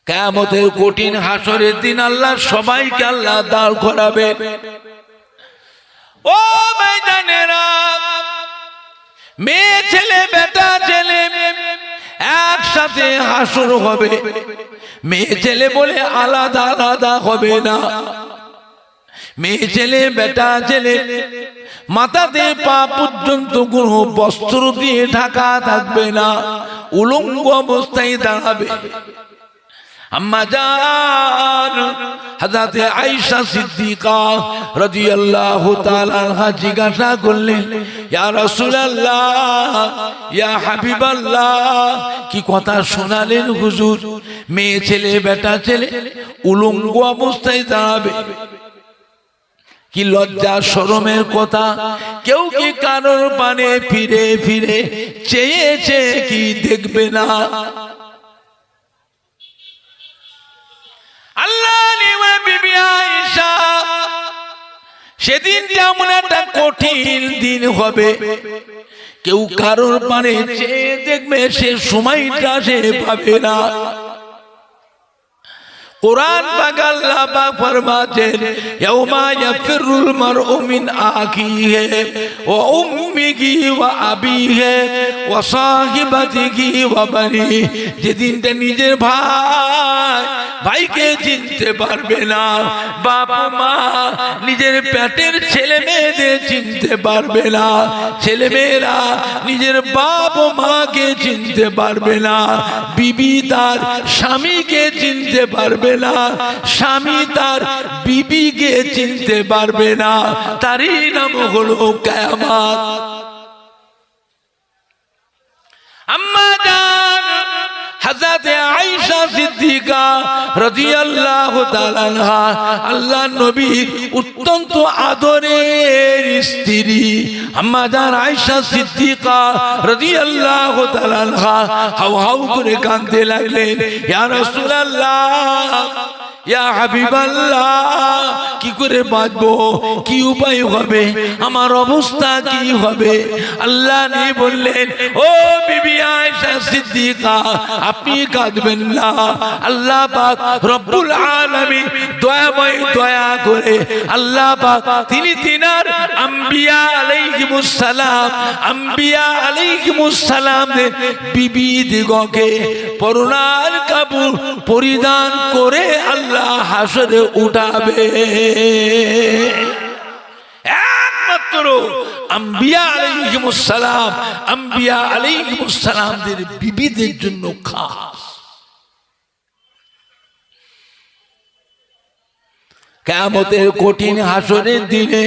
কিয়ামতের কঠিন হাসরের দিন আল্লাহ সবাইকে আল্লাহ দাঁড় করাবে। ও ভাইজানেরা, মেয়ে ছেলে বেটা ছেলে একসাথে হাসর হবে। মেয়ে ছেলে বলে আলাদা আলাদা হবে না। মেয়ে ছেলে বেটা ছেলে মাথাতে পা পর্যন্ত কোনো বস্ত্র দিয়ে ঢাকা থাকবে না, উলঙ্গ অবস্থায় দাঁড়াবে। আম্মা জান হযরতে আয়েশা সিদ্দিকা রাদিয়াল্লাহু তাআলা আনহা জিজ্ঞাসা করলেন, ইয়া রাসূলুল্লাহ, ইয়া হাবিবাল্লাহ, কি কথা শোনালেন হুজুর? মেয়ে ছেলে বেটা ছেলে উলঙ্গ অবস্থায় দাঁড়াবে, কি লজ্জা শরমের কথা। কেউ কি কারোর পানে ফিরে ফিরে চেয়েছে কি দেখবে না? আল্লাহ বিবি আয়েশা, সেদিন যেমন একটা কঠিন দিন হবে, কেউ কারোর পানে চেয়ে দেখবে সে সময়টা সে পাবে না। कुरान पाक अल्लाह पाक फरमाते हैं यौमा यफिरुल मरउ मिन आखिही व उम्मिही व अबीही व साहिबतिही व बनीही যেদিনটা নিজের ভাইকে চিনতে পারবে না, বাপ মা নিজের পেটের ছেলে মেয়েদের চিনতে পারবে না, ছেলে মেয়েরা নিজের বাপ মাকে চিনতে পারবে না, বিবি তার স্বামীকে চিনতে পারবে না, স্বামী তার বিবিকে চিনতে পারবে না। তারই নাম হলো কিয়ামত। আম্মা জান হযরতে আয়েশা সিদ্দিকা রাদিয়াল্লাহু তাআলা আনহা আল্লাহ নবীর অত্যন্ত আদরের স্ত্রী আম্মা জান আয়েশা সিদ্দিকা রাদিয়াল্লাহু তাআলা আনহা হাউ হাউ করে কাঁদতে লাগলেন, ইয়া রাসূলুল্লাহ, ইয়া হাবিবাল্লাহ, কি করে বাঁচবো, কি উপায় হবে, আমার অবস্থা কি হবে? আল্লাহ নি বললেন, ও বিবি আয়েশা সিদ্দিকা, আপনি কাঁদবেন না। আল্লাহ পাক রব্বুল আলামিন দয়াময়, দয়া করে আল্লাহ পাক তিনি তিনার আম্বিয়া আলাইহিমুস সালাম, আম্বিয়া আলাইহিমুস সালাম বিবি দিগকে পরনার কাপড় পরিধান করে আল্লাহ হাসরে উঠাবে। একমাত্র আম্বিয়া আলাইহিমুস সালাম, আম্বিয়া আলাইহিমুস সালামদের বিবিদের জন্য খাস। কিয়ামতের কঠিন হাসরের দিনে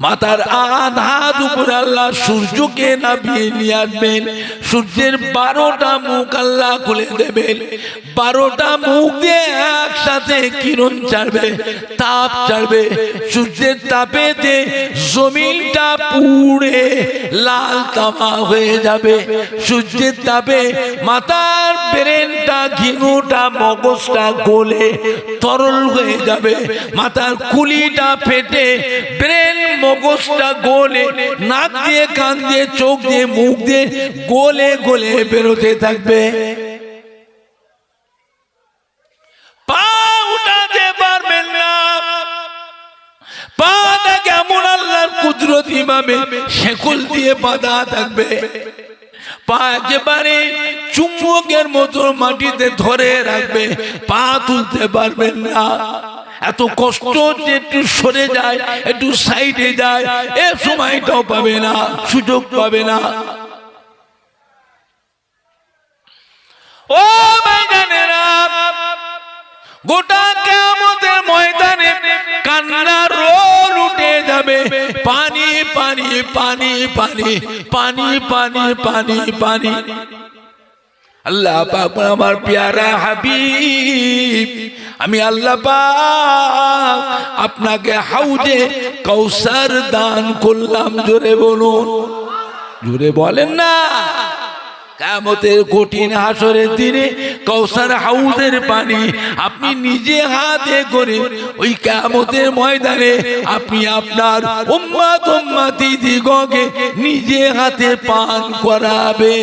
মাথার আধাত উপর আল্লাহ সূর্যকে নামিয়ে নিয়ে আসবেন। সূর্যের 12টা মুখ আল্লাহ খুলে দেবেন। 12টা মুখ দিয়ে একসাথে কিরণ ছাড়বে, তাপ ছাড়বে। সূর্যের তাপেতে জমিনটা পুড়ে লাল তামা হয়ে যাবে। সূর্যের তাপে মাথার ব্রেনটা, ঘিনুটা, মগজটা গলে তরল হয়ে যাবে। মাথার কুলিটা ফেটে ব্রেন মগজটা গলে নাক দিয়ে, কান দিয়ে, চোখ দিয়ে, মুখ দিয়ে গলে গলে বেরোতে থাকবে। পা উঠাতে পারবেন না। পাটা কেমন আল্লাহর কুদরতি ভাবে শেকল দিয়ে বাঁধা থাকবে। পা একেবারে চুম্বকের মতো মাটিতে ধরে রাখবে, পা তুলতে পারবেন না। এত কষ্ট যে একটু সরে যায়, একটু সাইডে যায়, এ সময়টাও পাবে না, সুযোগ পাবে না। ও ভাইজানেরা, গোটা কিয়ামতের ময়দানে কান্নার রোল উঠে যাবে। পানি পানি পানি পানি পানি পানি পানি পানি। আল্লাহ পাক আমার প্যারা হাবিব, আমি আল্লাহ পাক আপনাকে হাউজে কাউসার দান করলাম। জোরে বলুন, জোরে বলেন না। কিয়ামতের কঠিন হাসরের দিনে কাউসার হাউজের পানি আপনি নিজে হাতে করে ওই কিয়ামতের ময়দানে আপনি আপনার উম্মত উম্মতি দিগকে নিজে হাতে পান করাবে।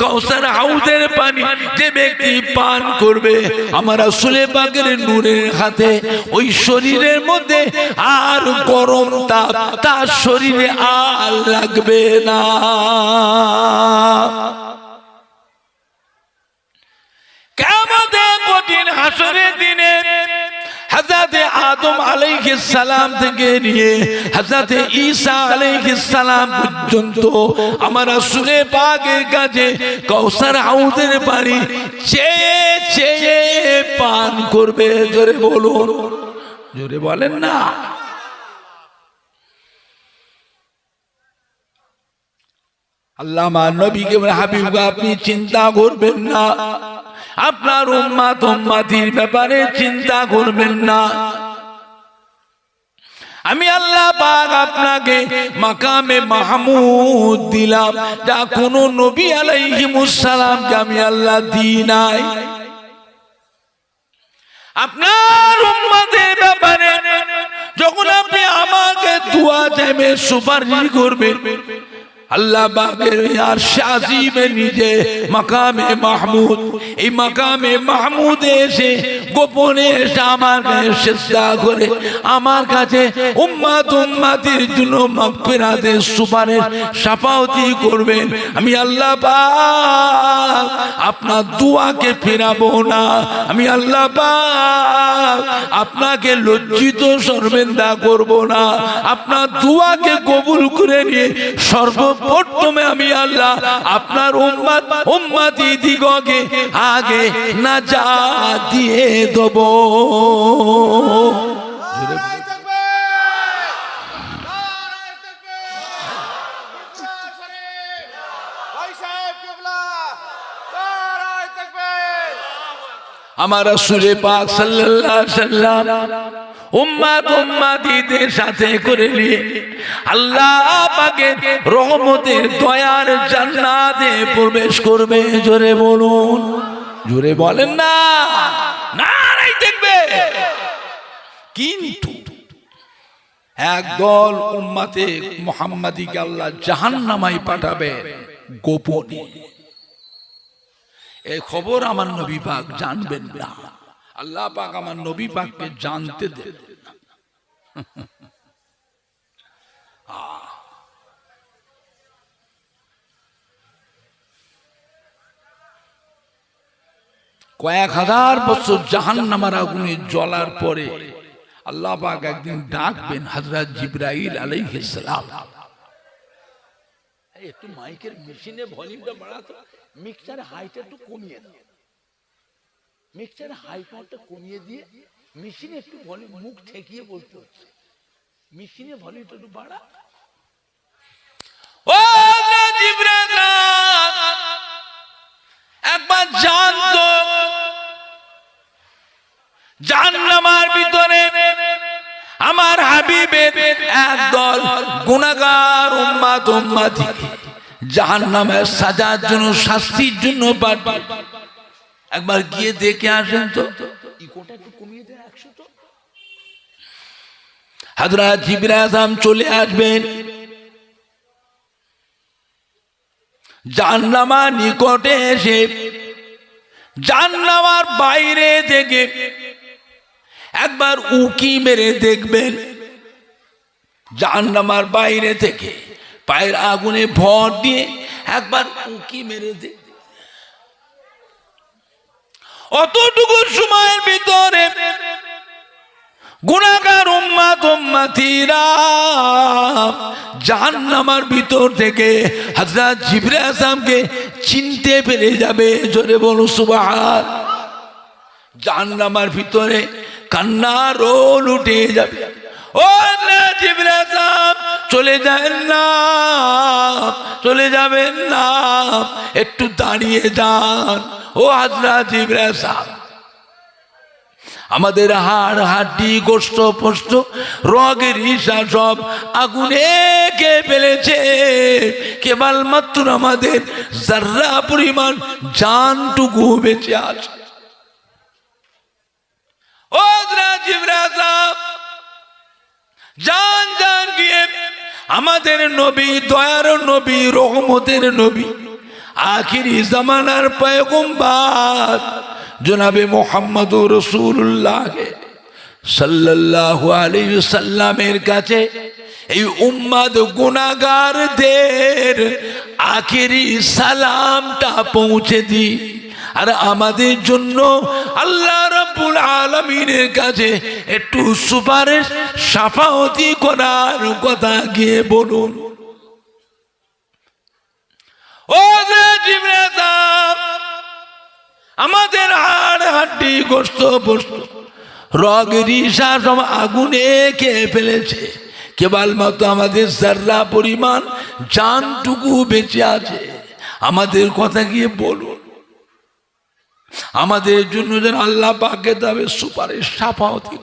কাউসার হাউজের পানি যে ব্যক্তি পান করবে আমার রাসূল পাকের নূরের হাতে ওই শরীরের মধ্যে আর গরম তাপ তার শরীরে আর লাগবে না। কিয়ামতের কঠিন হাসরের দিনে হযরতে আদম আলাইহিস সালাম থেকে নিয়ে হযরতে ঈসা আলাইহিস সালাম পর্যন্ত আমার রাসূল পাকের কাছে কাউসার হাউজের পানি চেয়ে চেয়ে পান করবে। জোরে বলুন, জোরে বলেন না। আল্লাহ আমার নবীকে হাবিব আপনি চিন্তা করবেন না, আপনার উম্মত উম্মতির ব্যাপারে চিন্তা করবেন না। আমি আল্লাহ পাক আপনাকে মাকামে মাহমুদ দিলাম, যা কোন নবী আলাইহিমুস সালামকে আমি আল্লাহ দিই নাই। আপনার উম্মতের ব্যাপারে যখন আপনি আমাকে দোয়া চাইবেন, সুপারিশ করবেন, আল্লাহ পাকের আরশে আজিমে নিজে মাকামে মাহমুদ, এই মাকামে মাহমুদে এসে গোপনে এসে আমার কাছে সিজদা করে আমার কাছে উম্মত উম্মতির জন্য মাগফিরাতের সুপারিশ শাফাআতি করবেন। আমি আল্লাহ পাক আপনার দুয়াকে ফেরাবো না। আমি আল্লাহ পাক আপনাকে লজ্জিত শর্মিন্দা করব না। আপনার দুয়াকে কবুল করে নিয়ে সর্বপ্রথমে আমি আল্লাহ আপনার উম্মত উম্মতি দিগকে আগে নাজাত দিয়ে দেব। আমার রাসূল পাক সাল্লাল্লাহু আলাইহি সাল্লাম উম্মত উম্মতিদের সাথে করে নিয়ে আল্লাহ পাকের রহমতের দয়ার জান্নাতে প্রবেশ করবে। জোরে বলুন, জোরে বলেন না, নারাই দেখবে। কিন্তু একদল উম্মতে মুহাম্মাদীকে আল্লাহ জাহান্নামায় পাঠাবে গোপনে। এই খবর আমার নবী পাক জানবেন না। আল্লাহ পাক আমার নবী পাককে জানতে দেবেন না। কয়েক হাজার বছর জাহান্নামের আগুনে জ্বলার পরে আল্লাহ পাক একদিন ডাকবেন হযরত জিবরাইল আলাইহিস সালাম। একটু মাইকের মেশিনে ভলিউমটা বাড়াতো, মিক্সার হাইটা একটু কমিয়ে দাও, মিক্সার হাই পাওয়ারটা কমিয়ে দিয়ে মেশিনে একটু ভলিউম, মুখ ঠেকিয়ে বলতে হচ্ছে, মেশিনে ভলিউমটা একটু বাড়া। ও জিবরাইল একবার জানতো জাহান্নামের ভিতরে আমার হাবিবের একদল গুনাহগার উম্মত উম্মতি জাহান্নামের সাজার জন্য, শাস্তির জন্য পাঠাবে। একবার গিয়ে দেখে আসেন তো, ইকোটা একটু কমিয়ে দেন 100 তো। হযরত জিবরাইল চলে আসবেন জাহান্নামের নিকটে এসে জাহান্নামের বাইরে থেকে একবার উকি মেরে দেখবেন। জাহান্নামের বাইরে থেকে পায়ের আগুনে ভর দিয়ে একবার উকি মেরে দেখবেন। অতটুকু সময়ের ভিতরে গুনাহগার উম্মত উম্মতিরা জাহান্নামের ভিতর থেকে হযরত জিবরাইলকে চিনতে পেরে যাবে। জোরে বলো সুবহান। জাহান্নামের ভিতরে কান্নার রোল উঠে যাবে। ও জিবরাইল চলে যাবেন না, চলে যাবেন না, একটু দাঁড়িয়ে যান। ও হযরত জিবরাইল আমাদের হাড় হাড্ডি গোশত পোস্ত রগের হিসা সব আগুনে কে ফেলেছে, কেবলমাত্র আমাদের যার্রা পরিমাণ জানটুকু বেঁচে আছে। ও জিবরাইল জান জান গিয়ে আমাদের নবী, দয়ার নবী, রহমতের নবী আখিরি জামানার পয়গম্বর জনাবে মুহাম্মদুর রাসূলুল্লাহ সাল্লাল্লাহু আলাইহি ওয়াসাল্লামের কাছে এই উম্মত গুনাহগারদের আখিরি সালামটা পৌঁছে দিই। আর আমাদের জন্য আল্লাহ রাব্বুল আলামিনের কাছে একটু সুপারিশ শাফাআতি করার কথা গিয়ে বলুন। ও জিবরাইল সাহেব, আমাদের হাড় হাড্ডি গোশত বস্তু রগ রিশা সব আগুনে খেয়ে ফেলেছে, কেবলমাত্র আমাদের জাররা পরিমাণ জানটুকু বেঁচে আছে। আমাদের কথা গিয়ে বলুন, আমাদের জন্য যেন আল্লাহ পাকের তবে সুপারিশ শাফাআতি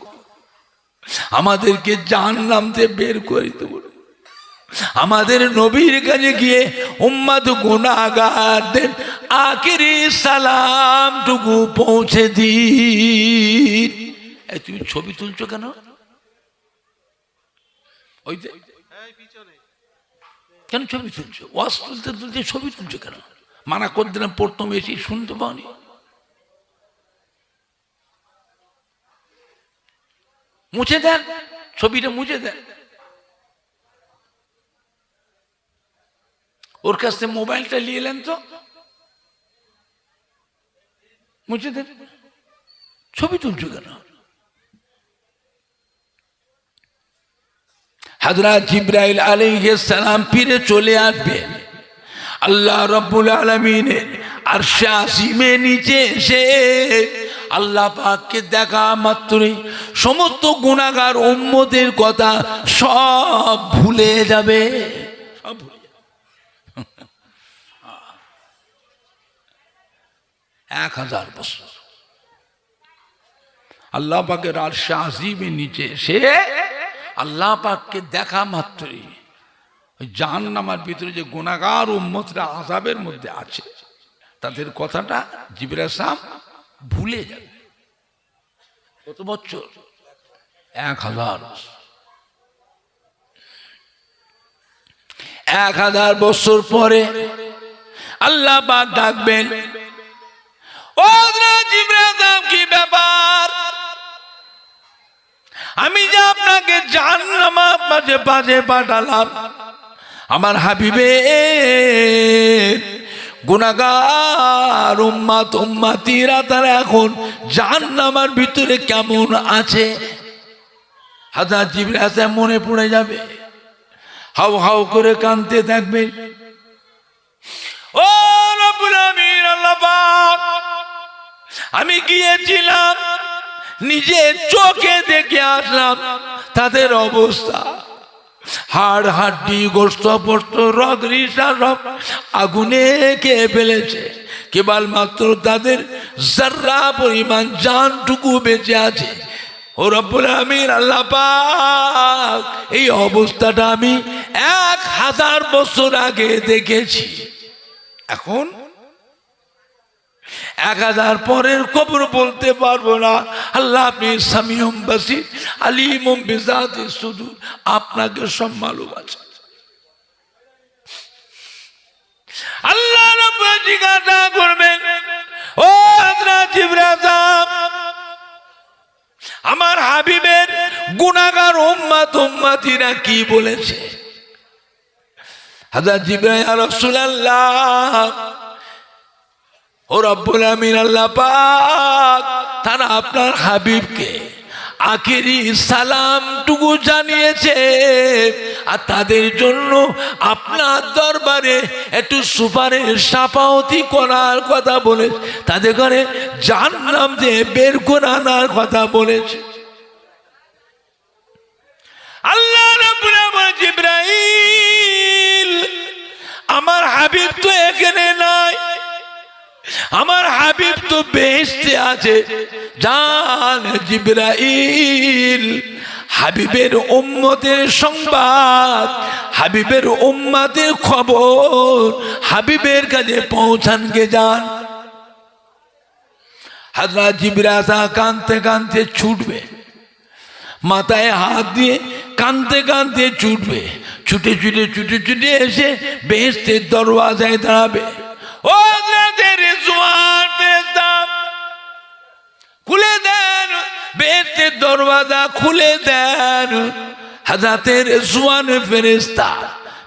আমাদেরকে জাহান্নাম থেকে বের করে দিতে বলুন। আমাদের নবীর কাছে গিয়ে উম্মত গুনাহগারদের আখিরি সালামটুকু পৌঁছে দিন। তুমি ছবি তুলছো কেন? ওই যে কেন ছবি তুলছো? ওয়াজ তুলতে তুলতে ছবি তুলছো কেন? মানা করে দিলাম প্রথম এসে শুনতে পাওনি। মুছে দেন ছবিটা, মুছে দেন। ওর কাছ থেকে মোবাইলটা নিয়ে এলেন তো, মুছে দেন। ছবি তুলছো কেন? হযরত জিবরাইল আলাইহিস সালাম ফিরে চলে আসবে আল্লাহ রাব্বুল আলামিনের আরশে আসিমে নিচে এসে আল্লাহ পাককে দেখা মাত্রই সমস্ত গুনাহগার উম্মতের কথা সব ভুলে যাবে, সব ভুলে যাবে। 1000 বছর আল্লাহ পাকের আরশে আসিমের নিচে এসে আল্লাহ পাককে দেখা মাত্রই ওই জাহান্নামের ভিতরে যে গুনাহগার উম্মতরা আযাবের মধ্যে আছে তাদের কথাটা জিবরাইল সাহেব ভুলে যাবে। কত বছর? 1000 1000 বছর পরে আল্লাহ পাক ডাকবেন, ও জিবরাইল সাহেব কি ব্যাপার? আমি যে আপনাকে জাহান্নামের মাঝে পাশে পাঠালাম, আমার হাবিবের গুনাহগার উম্মত উম্মতিরা তারা এখন জাহান্নামের ভিতরে কেমন আছে? হযরত জিবরাইল সাহেব মনে পড়ে যাবে, হাউ হাউ করে কাঁদতে থাকবে। ও রব্বুল আমিন আল্লাহ পাক, আমি গিয়েছিলাম নিজের চোখে দেখে আসলাম তাদের অবস্থা, হাড় হাড্ডি গোশত পশত রগ রিশা সব আগুনে খেয়ে ফেলেছে, কেবলমাত্র তাদের জাররা পরিমাণ জানটুকু বেঁচে আছে। ও রব্বুল আমিন আল্লাহ পাক, এই অবস্থাটা আমি 1000 বছর আগে দেখেছি। এখন 1000 পরের খবর বলতে পারবো না। আল্লাহ আপনি সামিউম বাসির আলিমুম বিজাতি সুদূর, আপনাকে সব মালুম আছে। আল্লাহ রাব্বুল জিজ্ঞাসা করবেন, ও হযরত জিবরাইল সাহেব, আমার হাবিবের গুনাহগার উম্মত উম্মতিরা কি বলেছে? হযরত জিবরাইল ইয়া রাসূলুল্লাহ, ও রব্বুল আমিন আল্লাহ পাক তারা আপনার হাবিবকে আখিরি সালামটুকু জানিয়েছে, আর তাদের জন্য আপনার দরবারে একটু সুপারিশ শাফাআতি করার কথা বলেছে, তাদের ঘরে জাহান্নাম থেকে বের করে আনার কথা বলেছে। আল্লাহ রাব্বুল আলামিন, জিবরাইল, আমার হাবিব তো এখানে নাই, আমার হাবিব তো বেহেশতে আছে। জান জিবরাইল, হাবিবের উম্মতের সংবাদ, হাবিবের উম্মতের খবর হাবিবের কাছে পৌঁছান গে যান। হযরত জিবরাইল কাঁদতে কাঁদতে ছুটবে, মাথায় হাত দিয়ে কাঁদতে কাঁদতে ছুটবে, ছুটে ছুটে ছুটে ছুটে এসে বেহেশতের দরওয়াজায় দাঁড়াবে। ও ও হযরতে রিজওয়ান ফেরেশতা খুলে দেন, বেহেশতের দরওয়াজা খুলে দেন। হযরতে রিজওয়ান ফেরেশতা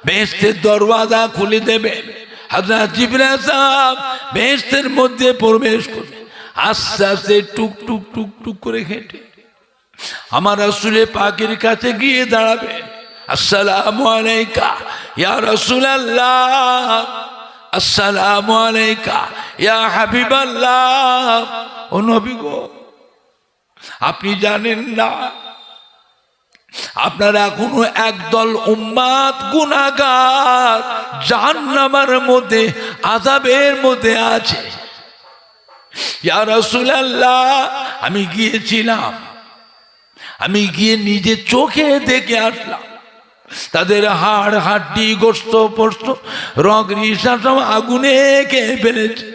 বেহেশতের দরওয়াজা খুলে দেবেন। হযরত জিবরাইল সাহেব বেহেশতের মধ্যে প্রবেশ করবেন। আস্তে আস্তে টুক টুক টুক টুক করে হেঁটে আমার রাসূলের পাকের কাছে গিয়ে দাঁড়াবেন। আসসালামু আলাইকা ইয়া রাসূলুল্লাহ, আসসালামু আলাইকা ইয়া হাবিবাল্লাহ। ও নবী গো, আপনি জানেন না আপনার এখনো একদল উম্মাত গুনাহগার জাহান্নামের মধ্যে আযাবের মধ্যে আছে। ইয়া রাসূলুল্লাহ, আমি গিয়েছিলাম, আমি গিয়ে নিজে চোখে দেখে আসলাম। তাদের হাড় হাড্ডি গোস্ত পোস্ত রগ রিসা সব আগুনে খেয়ে ফেলেছে।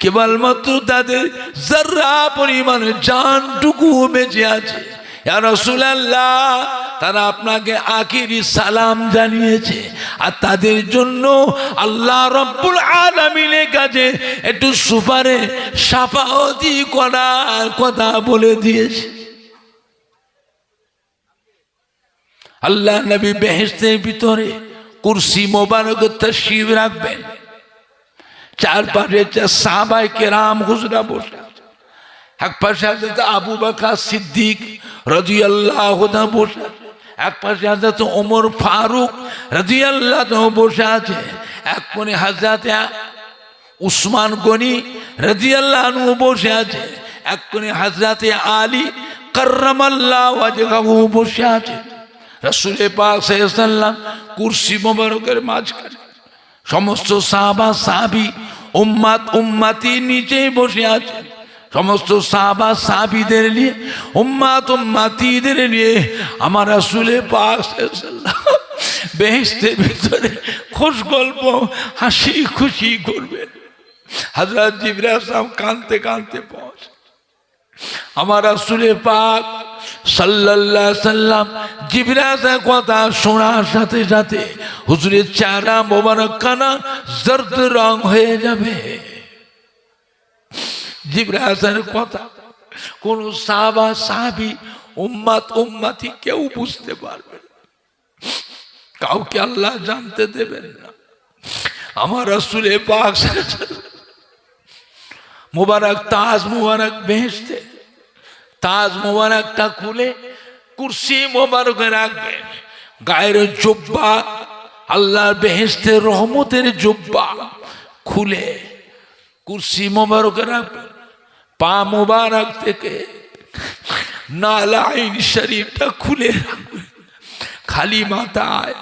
কেবলমাত্র তাদের যারা পরিমাণ জানটুকু বেঁচে আছে। ইয়া রাসূলুল্লাহ, তারা আপনাকে আখিরি সালাম জানিয়েছে, আর তাদের জন্য আল্লাহ রাব্বুল আলামিনের কাছে একটু শাফাআতি করার কথা বলে দিয়েছে। আল্লাহ নবী বেহেশতের ভিতরে কুরসি মোবারক তাশরীফ রাখবেন। চারপাশে সাহাবায়ে কেরাম হুজুরা বসে, এক পাশে হযরত আবু বকর সিদ্দিক রাদিয়াল্লাহু তাআলা বসে, এক পাশে হযরত ওমর ফারুক রাদিয়াল্লাহু তাআলা বসে আছে, এক কোণে হযরত উসমান গনি রাদিয়াল্লাহু আনহু বসে আছে, এক কোণে হযরত আলী কাররামাল্লাহু ওয়াজহাহু বসে আছে। রাসূল পাক সাল্লাল্লাহু আলাইহি ওয়াসাল্লাম কুরসি মোবারকের মাঝখানে, সমস্ত সাহাবা সাহাবী উম্মাত উম্মতি নিচে বসে আছে। সমস্ত সাহাবা সাহাবীদের নিয়ে উম্মাত উম্মতিদের নিয়ে আমার রাসূল পাক সাল্লাল্লাহু আলাইহি ওয়াসাল্লাম বেহেশতের ভিতরে খুশ গল্প হাসি খুশি করবেন। হযরত জিবরাইল সাহেব কাঁদতে কাঁদতে পৌঁছে আমার রাসূল পাক সাল্লাল্লাহু আলাইহি ওয়াসাল্লাম জিবরাইলের কথা শোনার সাথে সাথে হুজুরের চেহারা মোবারকখানা জর্দ রং হয়ে যাবে। জিবরাইলের কথা কোন সাহাবা সাহাবী উম্মত উম্মতি কেউ বুঝতে পারবে না, কাউকে আল্লাহ জানতে দেবেন না। আমার রাসূল পাক মুবারক তাজ মুবারক বেহেশতে তাজ মুবারকটা খুলে কুরসি মুবারকে রাখবেন। গায়ের জুব্বা আল্লাহর বেহেশতের রহমতের জুব্বা খুলে কুরসি মুবারকে রাখবেন। পা মুবারক থেকে নালাইন শরীফটা খুলে রাখবেন। খালি মাথায়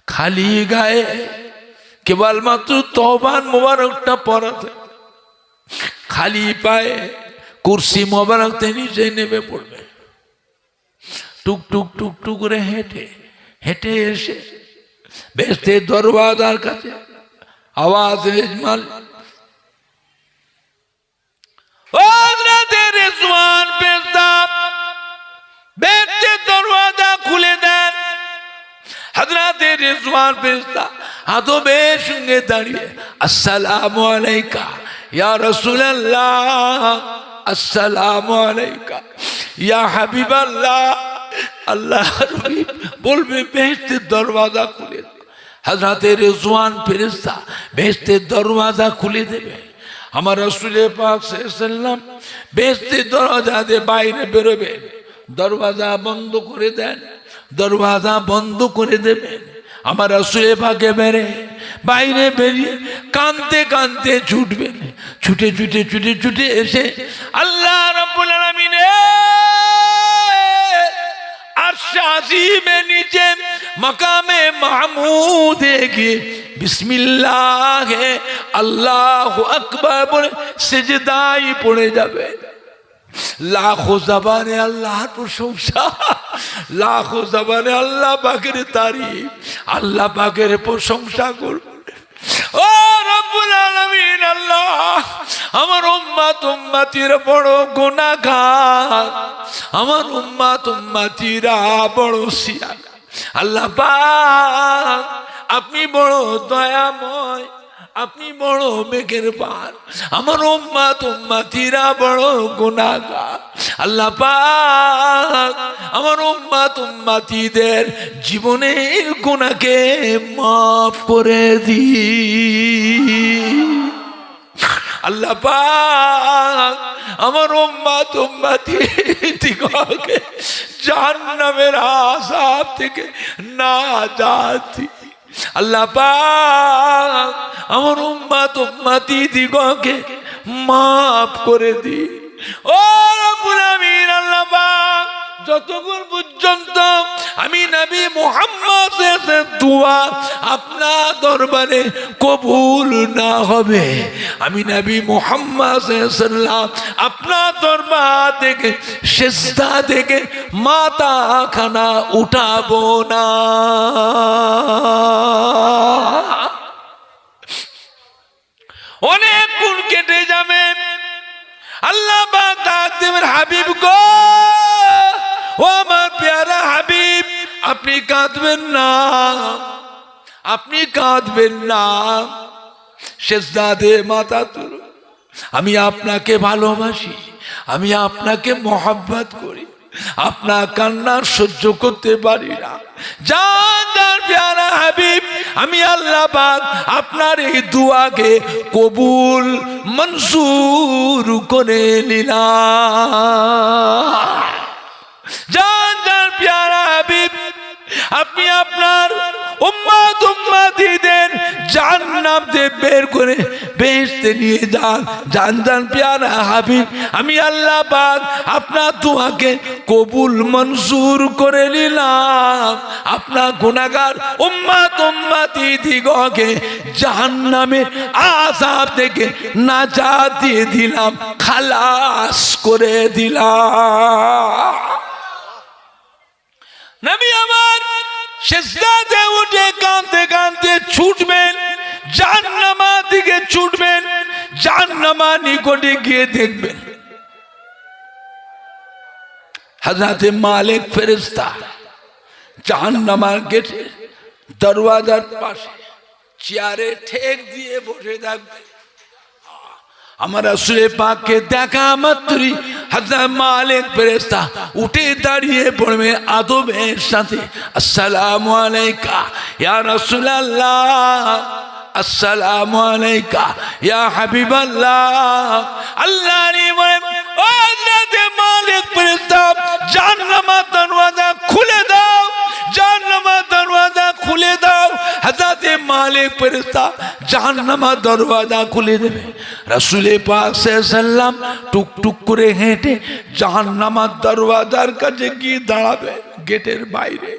খালি গায়ে কেবলমাত্র তওবান মুবারকটা পরাতে, খালি পায়ে কুরসি মোবারক নিচে নেমে পড়বে। টুক টুক টুক টুক করে হেঁটে হেঁটে এসে বেহেশতের দরওয়াজার কাছে আওয়াজ ইজমাল, ও হযরত রিজওয়ান ফেরেশতা বেহেশতের দরওয়াজা খুলে দেন। হযরত রিজওয়ান ফেরেশতা আদবের সঙ্গে দাঁড়িয়ে আসসালামু আলাইকা ইয়া রাসূলুল্লাহ, আসসালামু আলাইকা ইয়া হাবিবাল্লাহ। আল্লাহ নবী বলবে বেহেশতের দরওয়াজা খুলে দাও। হযরত রিজওয়ান ফেরেশতা বেহেশতের দরওয়াজা খুলে দেবে। আমার রাসূল পাক সাল্লাল্লাহু আলাইহি ওয়াসাল্লাম বেহেশতের দরওয়াজা দিয়ে বাইরে বেরোবেন। দরওয়াজা বন্ধ করে দেন, দরওয়াজা বন্ধ করে দেবেন। আমার রাসূল পাকে বাইরে বেরিয়ে কাঁদতে কাঁদতে ছুটবেন। ছুটে ছুটে ছুটে ছুটে এসে আল্লাহ রাব্বুল আলামিনের আরশ আজিমের নিচে মাকামে মাহমুদে গিয়ে বিসমিল্লাহ আল্লাহু আকবার বলে সিজদায় পড়ে যাবে। লাখো জবানে আল্লাহর প্রশংসা, লাখো জবানে আল্লাহ পাকের তারিফ, আল্লাহ পাকের প্রশংসা করবে। ও রব্বুল আলামিন, আল্লাহ আমার উম্মত উম্মতিরা বড় গুনাহগার, আমার উম্মত উম্মতিরা বড় সিয়ানা। আল্লাহ পাক আপনি বড় দয়াময়, আপনি বড় মেঘের পান, আমার উম্মত উম্মতিরা বড় গুনাহগার। আল্লাহ পাক আমার উম্মত উম্মতিদের জীবনের গুনাহকে মাফ করে দিন। আল্লাহ পাক আমার উম্মত উম্মতিকে জাহান্নামের আযাব থেকে নাজাত দিন। আল্লাহ পাক আমার উম্মত উম্মতিদিগকে মাফ করে দিন। ও রব্বুল আমিন, আল্লাহ পাক যতক্ষণ পর্যন্ত আমি নবী মুহাম্মদের দোয়া আপনার দরবারে কবুল না হবে, আমি নবী মুহাম্মদ সাল্লাল্লাহু আপনার দরবার থেকে সিজদা থেকে মাথা খানা উঠাবো না। অনেক গুণ কেটে যাবে। আল্লাহ পাক ডাক দেবেন, হাবিব গো, ও আমার প্যারা হাবিব, আপনি কাঁদবেন না, আপনি কাঁদবেন না, সিজদা দিয়ে মাথা তুলুন। আমি আপনাকে ভালোবাসি, আমি আপনাকে মহব্বত করি, আপনার কান্না সহ্য করতে পারি না। জান প্যারা হাবিব, আমি আল্লাহ পাক আপনার এই দুয়াকে কবুল মঞ্জুর করে নিলাম। জান প্যারা হাবিব, আপনি আপনার উম্মত উম্মতিদের জাহান্নাম থেকে বের করে বেহেশতে নিয়ে যান। জান প্যারা হাবিব, আমি আল্লাহ পাক আপনার দোয়াকে কবুল মঞ্জুর করে নিলাম। আপনার গুনাহগার উম্মত উম্মতিদিগকে জাহান্নামের আযাব থেকে নাজাত দিয়ে দিলাম, খালাস করে দিলাম। নবী আমার সিজদাতে উঠে কাঁদতে কাঁদতে ছুটবেন, জাহান্নামের দিকে ছুটবেন। জাহান্নামের নিকটে গিয়ে দেখবেন হযরতে মালিক ফেরেশতা জাহান্নামের গেটে দরওয়াজার পাশে চেয়ারে ঠেক দিয়ে বসে থাকবে। আমার রাসূল পাককে দেখা মাত্রই হযরত মালিক ফেরেশতা উঠে দাঁড়িয়ে পড়বে আদবের সাথে, আসসালামু আলাইকা ইয়া রাসূলুল্লাহ, আসসালামু আলাইকা ইয়া হাবিবাল্লাহ। আল্লাহ রে বলেন, ও হযরত মালিক ফেরেশতা, জাহান্নামের দরওয়াজা খুলে দাও, জাহান্নামের দরওয়াজা খুলে দাও। হযরত মালিক ফেরেশতা জাহান্নামের দরওয়াজা খুলে দেবে। রাসূল পাক সাল্লাল্লাহু আলাইহি সাল্লাম টুক টুক করে হেঁটে জাহান্নামের দরওয়াজার কাছে গিয়ে দাঁড়াবে, গেটের বাইরে।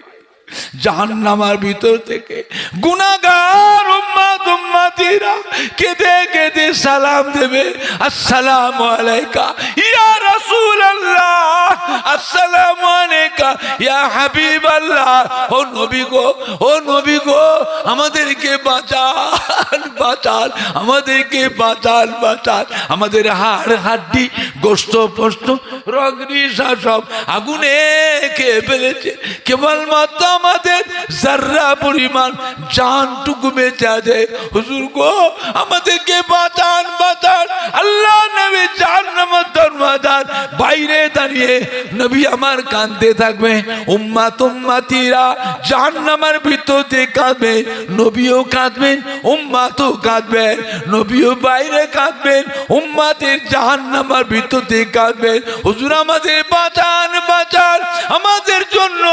জাহান্নামের ভিতর থেকে গুনাহগার উম্মত উম্মতিরা কেঁদে কেঁদে সালাম দেবে, আসসালামু আলাইকা ইয়া রাসূলুল্লাহ, আসসালামু আলাইকা ইয়া হাবিবাল্লাহ। ও নবী গো, ও নবী গো, আমাদেরকে বাঁচান, বাঁচান, আমাদেরকে বাঁচান, বাঁচান। আমাদের হাড় হাড্ডি গোশত পোস্ত রগ রিসা সব আগুনে খেয়ে ফেলেছে, কেবলমাত্র আমাদের যারা পরিমাণ জানটুকু বেঁচে আছে। হুজুর গো, আমাদেরকে বাঁচান, বাঁচান। আল্লাহ নবী জাহান্নামের দরওয়াজার বাইরে দাঁড়িয়ে নবী আমার কাঁদতে থাকবে, উম্মত উম্মতিরা জাহান্নামের ভিতর দিয়ে কাঁদবে, নবীও কাঁদবেন, উম্মতও কাঁদবেন। নবীও বাইরে কাঁদবেন, উম্মতের জাহান্নামের ভিতর দিয়ে কাঁদবেন। হুজুর আমাদের বাঁচান, বাঁচান, আমাদের জন্য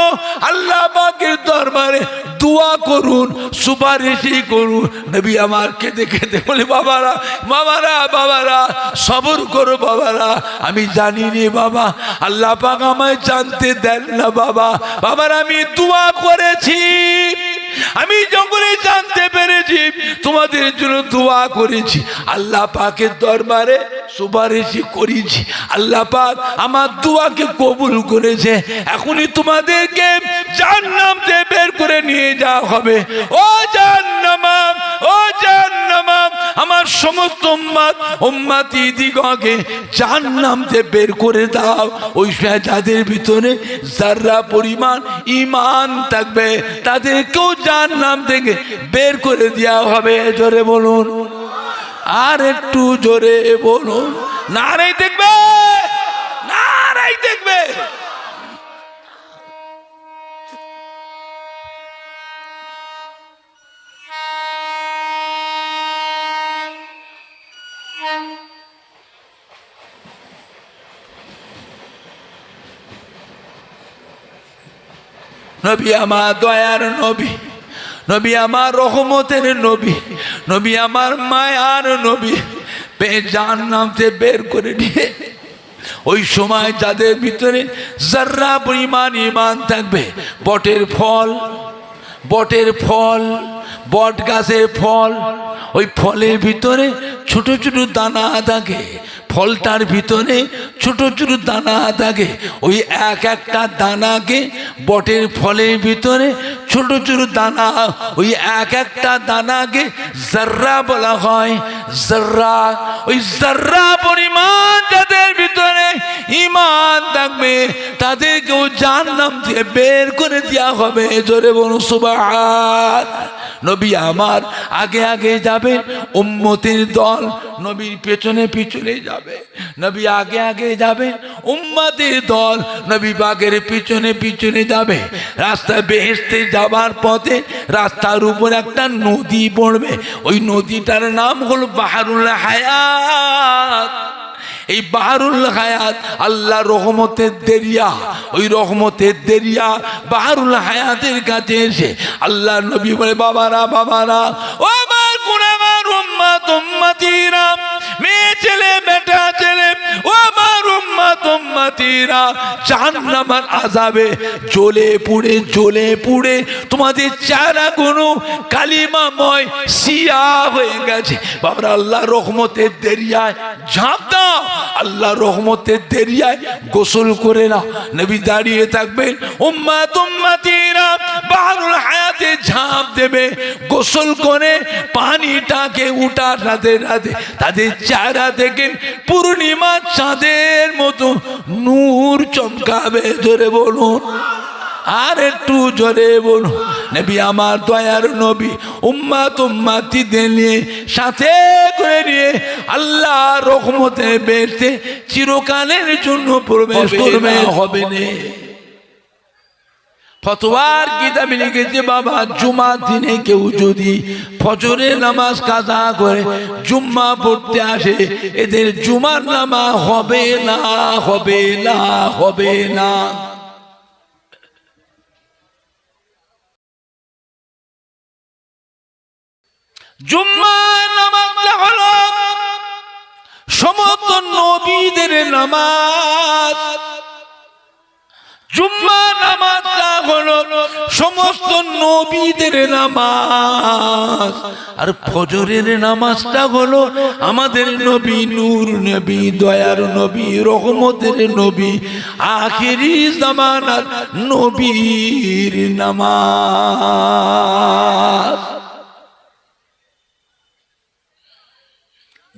আল্লাহ পাকের দরবারে দোয়া করুন, সুপারিশই করুন। নবী আমার কেঁদে কেঁদে বলে, বাবারা, বাবারা, বাবারা, সবর করো বাবারা, আমি জানি রে বাবা, আল্লাহ পাক আমায় জানতে দেন না বাবা। বাবারা, আমি দোয়া করেছি, আমি যখনই জানতে পেরেছি তোমাদের জন্য দোয়া করেছি, আল্লাহ পাকের দরবারে সুপারিশই করেছি, আল্লাহ পাক আমার দোয়াকে কবুল করেছে। এখনই তোমাদেরকে জাহান্নাম থেকে বের করে নিয়ে যাওয়া হবে। ও জাহান্নাম, ও জাহান্নাম, আমার সমস্ত উম্মত উম্মতি দিগকে জাহান্নাম থেকে বের করে দাও। ওই যাদের ভিতরে যারা পরিমাণ ঈমান থাকবে তাদেরকেও জাহান্নাম থেকে বের করে দেওয়া হবে। জোরে বলুন। আর একটু জোরে বলুন নারাই দেখবে, নারাই দেখবে। নবী আমার দয়ার নবী, নবী আমার রহমতের নবী, নবী আমার মায়ার নবী জাহান্নাম থেকে বের করে নিয়ে ওই সময় যাদের ভিতরে যার্রা পরিমাণ ঈমান থাকবে, বটের ফল, বটের ফল, বট গাছের ফল, ওই ফলের ভিতরে ছোট ছোট দানা থাকে, ফলটার ভিতরে ছোট ছোট দানা থাকে, ওই এক একটা দানাকে বটের ফলের ভিতরে ছোট ছোট দানা, ওই এক একটা দানাকে যার্রা বলা হয়, যার্রা। ওই যার্রা পরিমাণ যাদের ভিতরে ঈমান থাকবে তাদেরকেও জাহান্নাম থেকে বের করে দেওয়া হবে। জোরে বলুন সুবহান। নবী আমার আগে আগে যাবে, উম্মতের দল নবীর পেছনে পিছনে যাবে। নবী আগে আগে যাবে, উম্মতের দল নবী বাগের পিছনে পিছনে যাবে। রাস্তায় বেহেশতে যাবার পথে রাস্তার উপর একটা নদী পড়বে, ওই নদীটার নাম হলো বাহরুল হায়াত। এই বাহরুল হায়াত আল্লাহ রহমতের দরিয়া, ওই রহমতের দরিয়া বাহরুল হায়াতের কাছে এসে আল্লাহ নবী বলে, বাবারা বাবারা, ও আমার গুনাহগার উম্মত উম্মতিরা, মেয়ে ছেলে বেটা ছেলে, ও আমার উম্মত উম্মতিরা, জাহান্নামের আযাবে জ্বলে পুড়ে তোমাদের চেহারাগুলো কালিমাময় সিয়া হয়ে গেছে। বাবারা আল্লাহ রহমতের দরিয়ায় ঝাঁপ দাও, আল্লাহ রহমতের দরিয়ায় গোসল করে নাও। নবী দাঁড়িয়ে থাকবেন, উম্মত উম্মতিরা বাহরুল হায়াতে ঝাঁপ দেবে, গোসল করে পানিটাকে উঠার সাথে সাথে তাদের চেহারা থেকে পূর্ণিমা চাঁদের মতো নূর চমকাবে। জোরে বলুন, আর একটু জোরে বলুন। নবী আমার দয়ার নবী উম্মত উম্মতিদের নিয়ে সাথে করে নিয়ে আল্লাহ রহমতে বেরতে চিরকালের জন্য প্রবেশ করবে, হবে না। ফতোয়ার কিতাবে লিখেছে, বাবা জুমার দিনে কেউ যদি ফজরের নামাজ কাজা করে জুম্মা পড়তে আসে, এদের জুমার নামাজ হবে না, হবে না, হবে না। জুম্মার নামাজটা হলো সমস্ত নবীদের নামাজ। জুম্মার নামাজটা হলো সমস্ত নবীদের নামাজ, আর ফজরের নামাজটা হলো আমাদের নবী, নূর নবী, দয়ার নবী, রহমতের নবী, আখিরি জামানার নবীর নামাজ।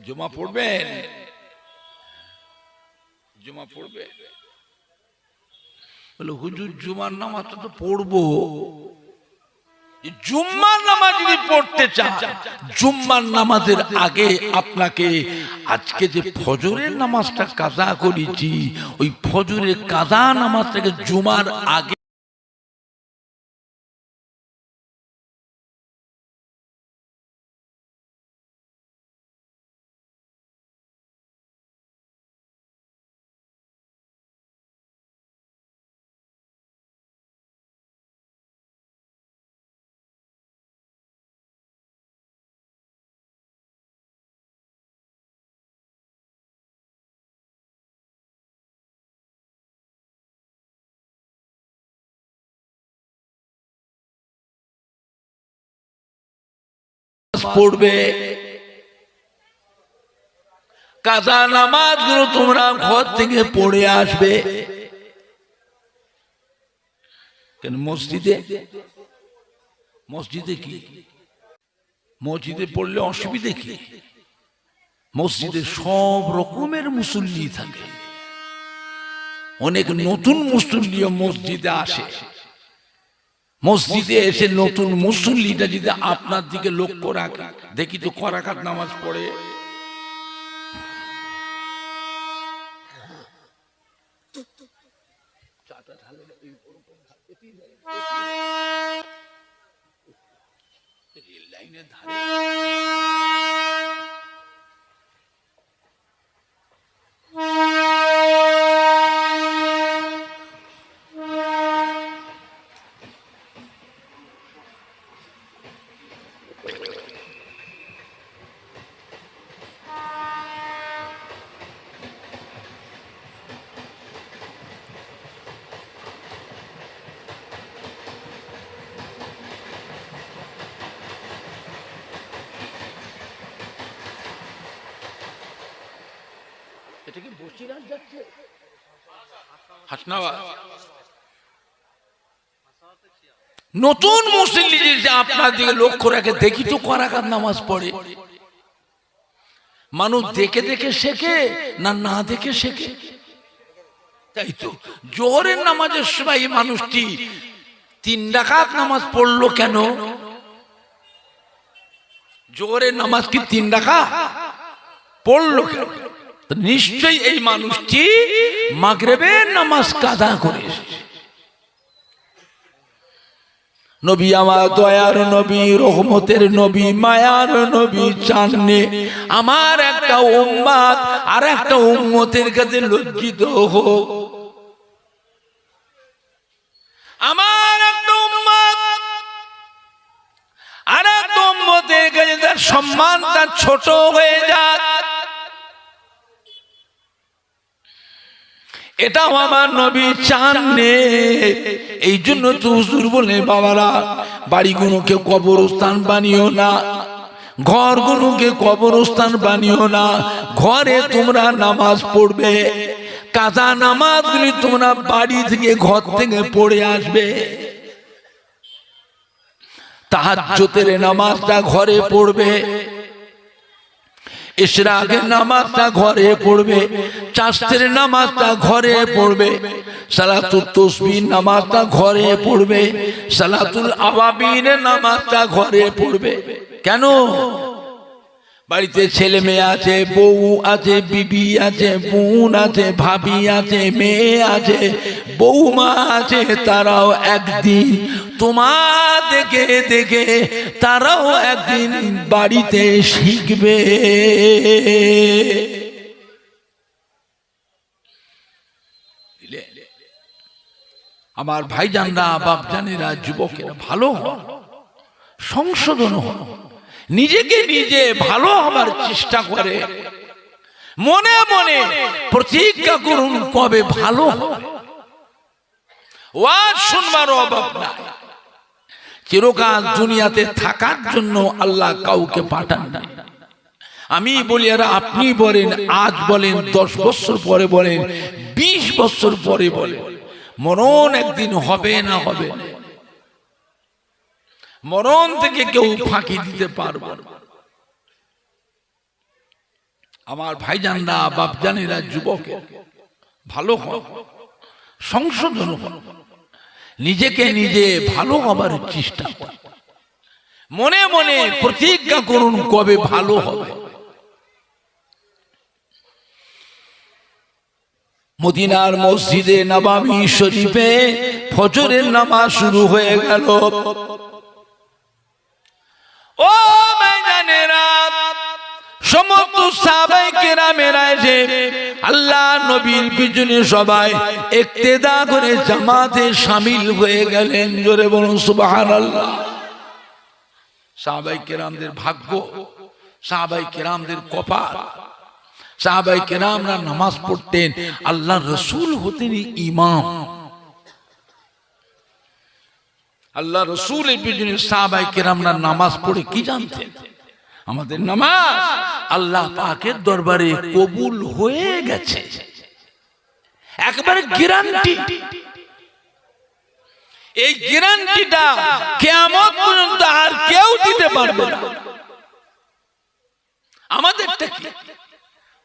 জুমা পড়বেন, জুমা পড়বে বলে হুজুর জুমার নামাজটা তো পড়বো। জুম্মার নামাজ যদি পড়তে চান, জুম্মার নামাজের আগে আপনাকে আজকে যে ফজরের নামাজটা কাজা করেছি, ওই ফজরের কাজা নামাজটাকে জুমার আগে পড়বে। কাজা নামাজ গুলো তোমরা ঘর থেকে পড়ে আসবে। কেন মসজিদে, মসজিদে কি, মসজিদে পড়লে অসুবিধে কি? মসজিদে সব রকমের মুসল্লি থাকে, অনেক নতুন মুসল্লিও মসজিদে আসে। মসজিদে এসে নতুন মুসল্লিটা যদি আপনার দিকে লক্ষ্য রাখে, দেখি তো করাকাত নামাজ পড়ে, একদিনের ধারে এটা কি বসিরহাট যাচ্ছে হাসনাবাদ নতুন মুসল্লি যে আপনার দিকে লক্ষ্য রাখে দেখি তো করাকাত নামাজ পড়ে মানুষ দেখে দেখে শেখে না না দেখে শেখে তাই তো জোহরের নামাজের সময় এই মানুষটি 3 রাকাত নামাজ পড়লো কেন জোহরের নামাজ কি 3 রাকাত পড়লো কেন নিশ্চয়ই এই মানুষটি মাগরিবের নামাজ কাজা করে এসেছে নবী আমার দয়ার নবী রহমতের নবী মায়ার নবী চাননি আমার একটা উম্মত আর একটা উম্মতের কাছে লজ্জিত হোক আমার একটা উম্মত আর একটা উম্মতের কাছে তার সম্মানটা ছোট হয়ে যাক এটাও আমার নবী চাননি এই জন্য তো হুজুর বলে বাবারা বাড়িগুলোকে কবরস্থান বানিও না ঘরগুলোকে কবরস্থান বানিও না ঘরে তোমরা নামাজ পড়বে কাজা নামাজগুলি তোমরা বাড়ি থেকে ঘর থেকে পড়ে আসবে তাহাজ্জুদের নামাজটা ঘরে পড়বে ইশরাকের নামাজটা ঘরে পড়বে চাষের নামাজটা ঘরে পড়বে সালাতুল তাসবিহ নামাজটা ঘরে পড়বে সালাতুল আওয়াবিনের নামাজটা ঘরে পড়বে কেন বাড়িতে ছেলে মেয়ে আছে বউ আছে বিবি আছে বোন আছে ভাবি আছে মেয়ে আছে বৌমা আছে তারাও একদিন তোমার দেখে দেখে তারাও একদিন বাড়িতে শিখবে আমার ভাইজানরা বাপজানেরা যুবকেরা ভালো হন সংশোধন হন নিজেকে নিজে ভালো হবার চেষ্টা করে মনে মনে প্রতিজ্ঞা করুন কবে ভালো ওয়াজ শুনবার অভাব নাই চিরকাল দুনিয়াতে থাকার জন্য আল্লাহ কাউকে পাঠান না আমি বলি আর আপনি বলেন আজ বলেন 10 বছর পরে বলেন 20 বছর পরে বলেন মরণ একদিন হবে না হবে না মরণ থেকে কেউ ফাঁকি দিতে পারবে না আমার ভাইজানরা বাপজানেরা যুবকের ভালো হন সংশোধন হন নিজেকে নিজে ভালো হবার চেষ্টা করুন মনে মনে প্রতিজ্ঞা করুন কবে ভালো হবে মদিনার মসজিদে নববী শরীফে ফজরের নামাজ শুরু হয়ে গেল ও ভাইজানেরা সমস্ত সাহাবায়ে কেরামেরা এসে আল্লাহ নবীর পিছনে সবাই ইক্তেদা করে জামাতে শামিল হয়ে গেলেন জোরে বলুন সুবহানাল্লাহ সাহাবায়ে কেরামদের ভাগ্য সাহাবায়ে কেরামদের কপাল সাহাবায়ে কেরামরা নামাজ পড়তেন আল্লাহর রাসূল হতেন ইমাম আল্লাহ রাসূলের পিছনে সাহাবায়ে কেরামরা নামাজ পড়ে কি জানতেন আমাদের নামাজ আল্লাহ পাকের দরবারে কবুল হয়ে গেছে একবারে গ্যারান্টি এই গ্যারান্টিটা কিয়ামত পর্যন্ত আর কেউ দিতে পারবে না আমাদেরটা কি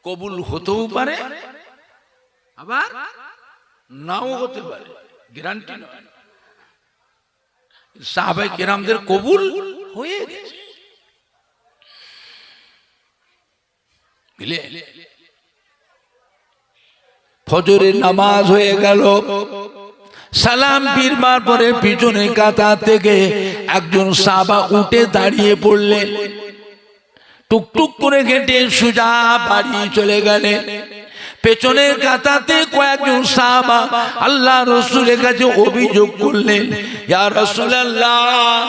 কবুল হতেও পারে আবার নাও হতে পারে গ্যারান্টি নয় সাহাবায়ে কেরামদের কবুল হয়ে গেছে ফজরের নামাজ হয়ে গেল সালাম ফিরবার পরে পিছনে কাতার থেকে একজন সাহাবা উঠে দাঁড়িয়ে পড়লেন, টুকটুক করে হেঁটে সোজা বাড়ি চলে গেলেন। পেছনের কাতাতে কয়েকজন সাহাবা আল্লাহ রাসূলের কাছে অভিযোগ করলেন, ইয়া রাসূলুল্লাহ,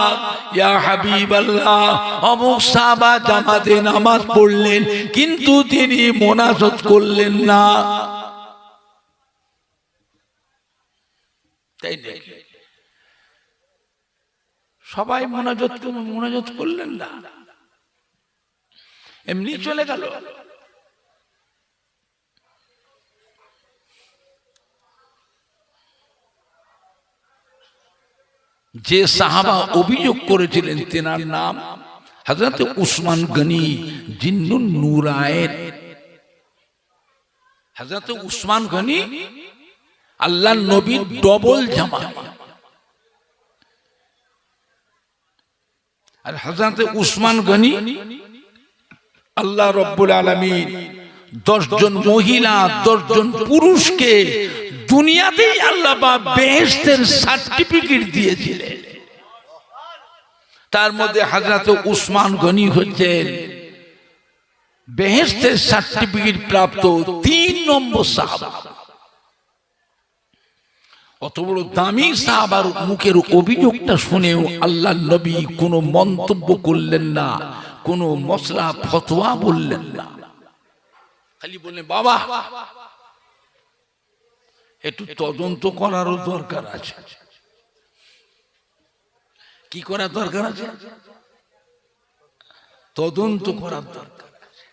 ইয়া হাবিবাল্লাহ, অমুক সাহাবা জামাতে নামাজ পড়লেন কিন্তু তিনি মোনাজাত করলেন না। তাই নাকি? সবাই মোনাজাত করলেন না, এমনি চলে গেল। যে সাহাবা অভিযোগ করেছিলেন তেনার নাম হযরত উসমান গনি জিন্নুন নূরায়েন। হযরত উসমান গনি আল্লাহর নবীর ডবল জামা, আর হযরত উসমান গনি আল্লাহ রাব্বুল আলামিন 10 জন মহিলা 10 জন পুরুষকে দুনিয়াতেই আল্লাহ পাক বেহেশতের সার্টিফিকেট দিয়েছিলেন। তার মধ্যে হযরত উসমান গনি হচ্ছেন বেহেশতের সার্টিফিকেট প্রাপ্ত 3 নম্বর সাহাবা। অত বড় দামি সাহাবার মুখের অভিযোগটা শুনেও আল্লাহর নবী কোনো মন্তব্য করলেন না, কোনো মসলা ফতোয়া বললেন না, খালি বললেন বাবা একটু তদন্ত করারও দরকার আছে। কি করার দরকার আছে? তদন্ত করার দরকার আছে।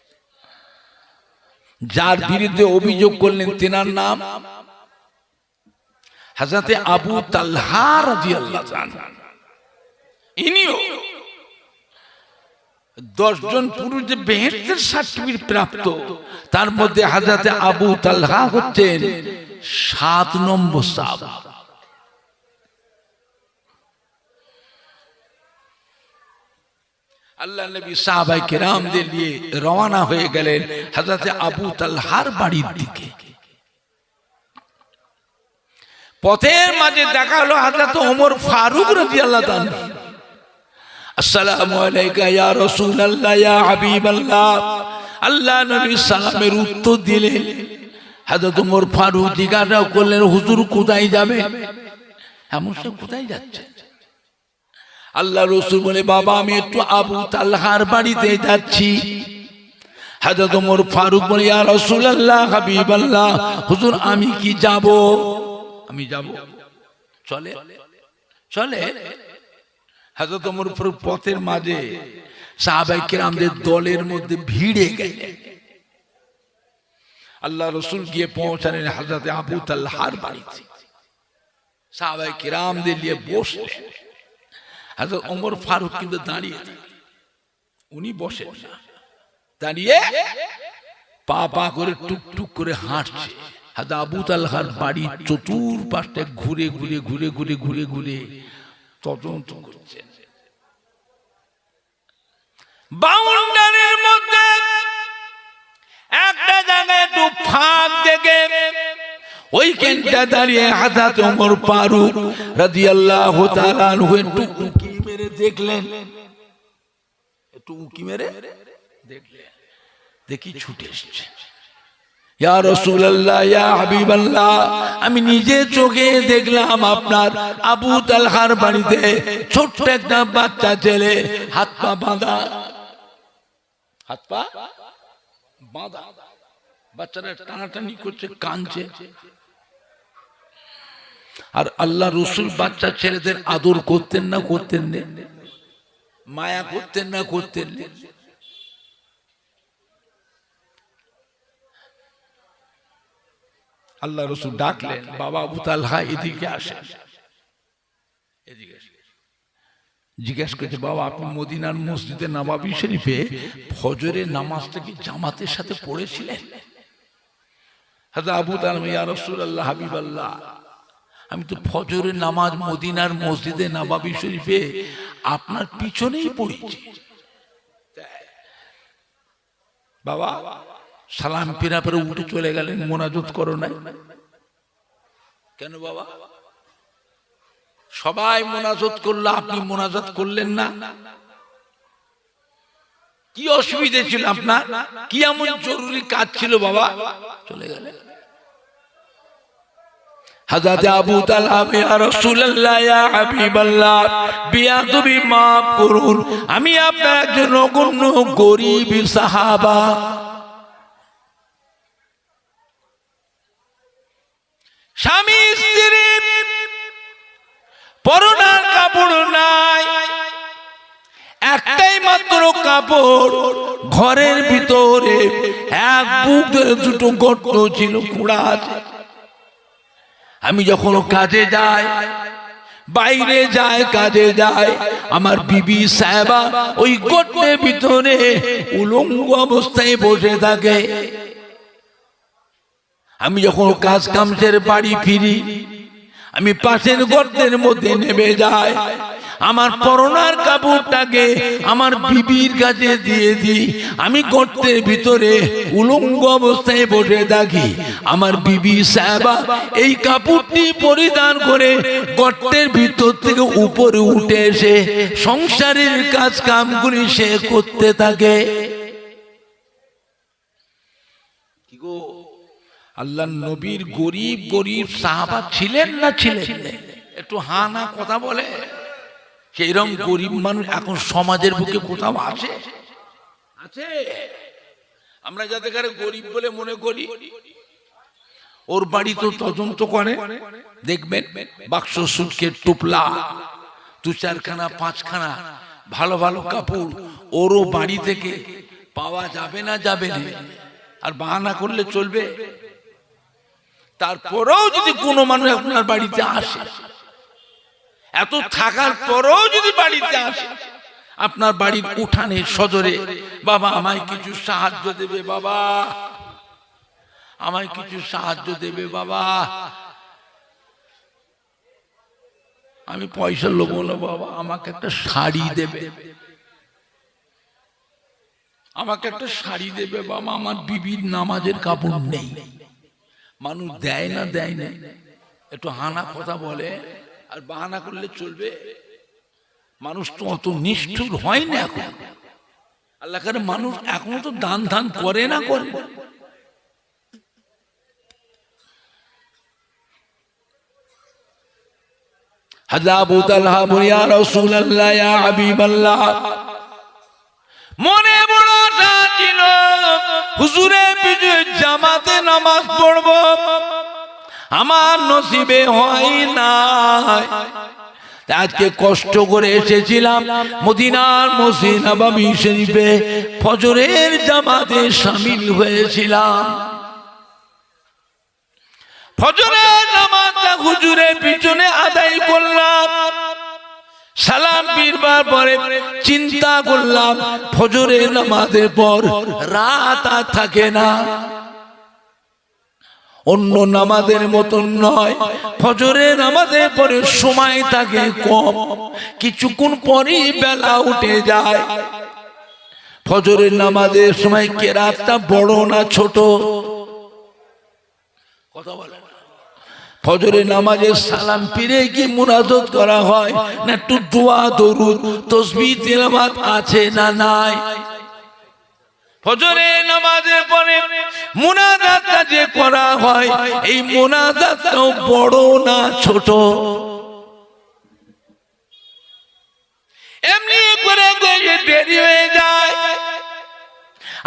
যার বিরুদ্ধে অভিযোগ করলেন তেনার নাম হযরত আবু তালহা রাদিয়াল্লাহু আনহু। ইনিও 10 জন পুরুষ যে বেহেশতের সার্টিফিকেট প্রাপ্ত, তার মধ্যে হযরত আবু তালহা হচ্ছেন 7 নম্বর সাহাবা। আল্লাহ নবী সাহাবায়ে কেরামদের নিয়ে রওনা হয়ে গেলেন হযরত আবু তালহার বাড়ির দিকে। পথের মাঝে দেখা হলো হযরত ওমর ফারুক রাদিয়াল্লাহু আনহু। আসসালামু আলাইকা ইয়া রাসূলুল্লাহ, ইয়া হাবিবাল্লাহ। আল্লাহ নবী সালামের উত্তর দিলেন। হযরত ওমর ফারুক জিজ্ঞাসা করলেন, হুজুর কোথায় যাবে? এমন সে কোথায় যাচ্ছে? আল্লাহ রাসূল বলে, বাবা আমি একটু আবু তালহার বাড়িতে যাচ্ছি। হযরত ওমর ফারুক বলে, ইয়া রাসূলুল্লাহ, হাবিবাল্লাহ, হুজুর আমি কি যাব? আমি যাব, চলে চলে। হযরত ওমর ফারুক পথের মাঝে সাহাবায়ে কেরামদের দলের মধ্যে ভিড়ে গেলেন। আল্লাহ রাসূল গিয়ে পৌঁছালেন হযরত আবু তালহার বাড়িতে। সাহাবায়ে কেরামদের নিয়ে বসলেন। হযরত ওমর ফারুক কিন্তু দাঁড়িয়ে, উনি বসেন না, দাঁড়িয়ে পা পা করে টুকটুক করে হাঁটছে। হযরত আবু তালহার বাড়ির চতুর্পাশে ঘুরে ঘুরে ঘুরে ঘুরে ঘুরে ঘুরে তদন্ত করছেন। বাউন্ডারির মধ্যে একটা জায়গায় একটু ফাঁক দেখে ওইখানটা দাঁড়িয়ে হযরত ওমর ফারুক রাদিয়াল্লাহু তাআলা আনহু একটু উঁকি মেরে দেখলেন, একটু উঁকি মেরে দেখলেন, দেখি ছুটে এসেছে। ইয়া রাসূলুল্লাহ, ইয়া হাবিবাল্লাহ, আমি নিজে চোখে দেখলাম আপনার আবু তালহার বাড়িতে ছোট্ট একটা বাচ্চা ছেলে, হাত পা বাঁধা, হাত পা বাঁধা, বাচ্চারা টানাটানি করছে, কাঁদছে। আর আল্লাহ রাসূল বাচ্চা ছেলেদের আদর করতেন না করতেন না? মায়া করতেন না করতেন না? আল্লাহ রাসূল ডাকলেন, বাবা আবু তালহা এদিকে আসেন। এদিকে জিজ্ঞেস করছে, বাবা আপনি মদিনার মসজিদে নববী শরীফে ফজরের নামাজটা কি জামাতের সাথে পড়েছিলেন? হযরত আবু তালহা, ইয়া রাসূলুল্লাহ, হাবিবাল্লাহ, আমি তো ফজরের নামাজ মদিনার মসজিদে নববী শরীফে আপনার পিছনেই পড়েছি। বাবা সালাম ফিরা পরে উঠে চলে গেলেন, মোনাজাত করো নাই কেন? বাবা সবাই মোনাজাত করলো, আপনি মোনাজাত করলেন না? কি অসুবিধা ছিল আপনার? কি এমন জরুরি কাজ ছিল বাবা? চলে গেলেন। হযরত আবু তালহা, ইয়া রাসূলুল্লাহ, ইয়া হাবিবাল্লাহ, বিয়াদবি মাফ করুন, আমি আপনার একজন নগণ্য গরীব সাহাবা। স্বামী স্ত্রী পরনার কাপড় নাই, একটাই মাত্র কাপড়, ঘরের ভিতরে এক বুক দুটো গর্ত ছিল, কুড়া আছে। আমি যখন কাজে যাই, বাইরে যায়, কাজে যায়, আমার বিবি সাহেবা ওই গর্তের ভিতরে উলঙ্গ অবস্থায় বসে থাকে। আমি যখন কাজ কাম সেরে বাড়ি ফিরি, আমি পাশের গর্তের মধ্যে নেমে যাই, আমার পরনার কাপড়টাকে আমার বিবির কাছে দিয়ে দিই। আমি গর্তের ভিতরে উলঙ্গ অবস্থায় বসে থাকি, আমার বিবি সাহেবা এই কাপড়টি পরিধান করে গর্তের ভিতর থেকে উপরে উঠে এসে সংসারের কাজ কামগুলি সে করতে থাকে। কি গো, আল্লাহর নবীর গরিব গরিব সাহাবা ছিলেন না ছিলেন? একটু হা না কথা বলে। সেইরকম গরিব মানুষ এখন সমাজের বুকে কোথাও আছে? আছে? আমরা যাতে করে গরিব বলে মনে করি, ওর বাড়ি তো তদন্ত করে দেখবেন, বাক্স সুটকে টুপলা, দু চারখানা পাঁচখানা ভালো ভালো কাপড় ওরও বাড়ি থেকে পাওয়া যাবে না, যাবে না। আর বাহানা করলে চলবে? তারপরেও যদি কোনো মানুষ আপনার বাড়িতে আসে, এত থাকার পরেও যদি বাড়িতে আসে, আপনার বাড়ির উঠানে সজরে, বাবা আমায় কিছু সাহায্য দেবে, বাবা আমায় কিছু সাহায্য দেবে, বাবা আমি পয়সা লোভ না, বাবা আমাকে একটা শাড়ি দেবে, আমাকে একটা শাড়ি দেবে, বাবা আমার বিবির নামাজের কাপড় নেই। মানুষ দেয় না, দেয় না, একটু হানা কথা বলে আর বাহানা করলে চলবে? মানুষ তো অত নিষ্ঠুর হয় না এখন। আল্লাহ করে মানুষ এখনো তো দান ধান করে না, করে। হযরত আবু তালহা বলে, ইয়া রাসূলুল্লাহ, ইয়া হাবিবাল্লাহ, মনে বড় আশা ছিল হুজুরের পিছনে জামাতে নামাজ পড়ব, আমার নসিবে হয় না। আজকে কষ্ট করে এসেছিলাম মদিনার মসজিদ নববী শরীফে, ফজরের জামাতে শামিল হয়েছিলাম। ফজরের নামাজটা হুজুরের পিছনে আদায় করলাম, সালাম ফিরবার পরে চিন্তা করলাম ফজরের নামাজের পর রাত আর থাকে না। অন্য নামাজের মতন নয়, ফজরের নামাজের পরে সময় থাকে কম, কিছুক্ষণ পরই বেলা উঠে যায়। ফজরের নামাজের সময় কেরাতটা বড় না ছোট? কথা বলে। ফজরের নামাজে সালাম ফিরে কি মুনাজাত করা হয় না একটু দোয়া দরুদ তাসবিহ তেলাওয়াত আছে না নাই? ফজরের নামাজের পরে মুনাজাতটা যে করা হয়, এই মুনাজাতটাও বড় না ছোট? এমনি করে দেরি হয়ে যায়।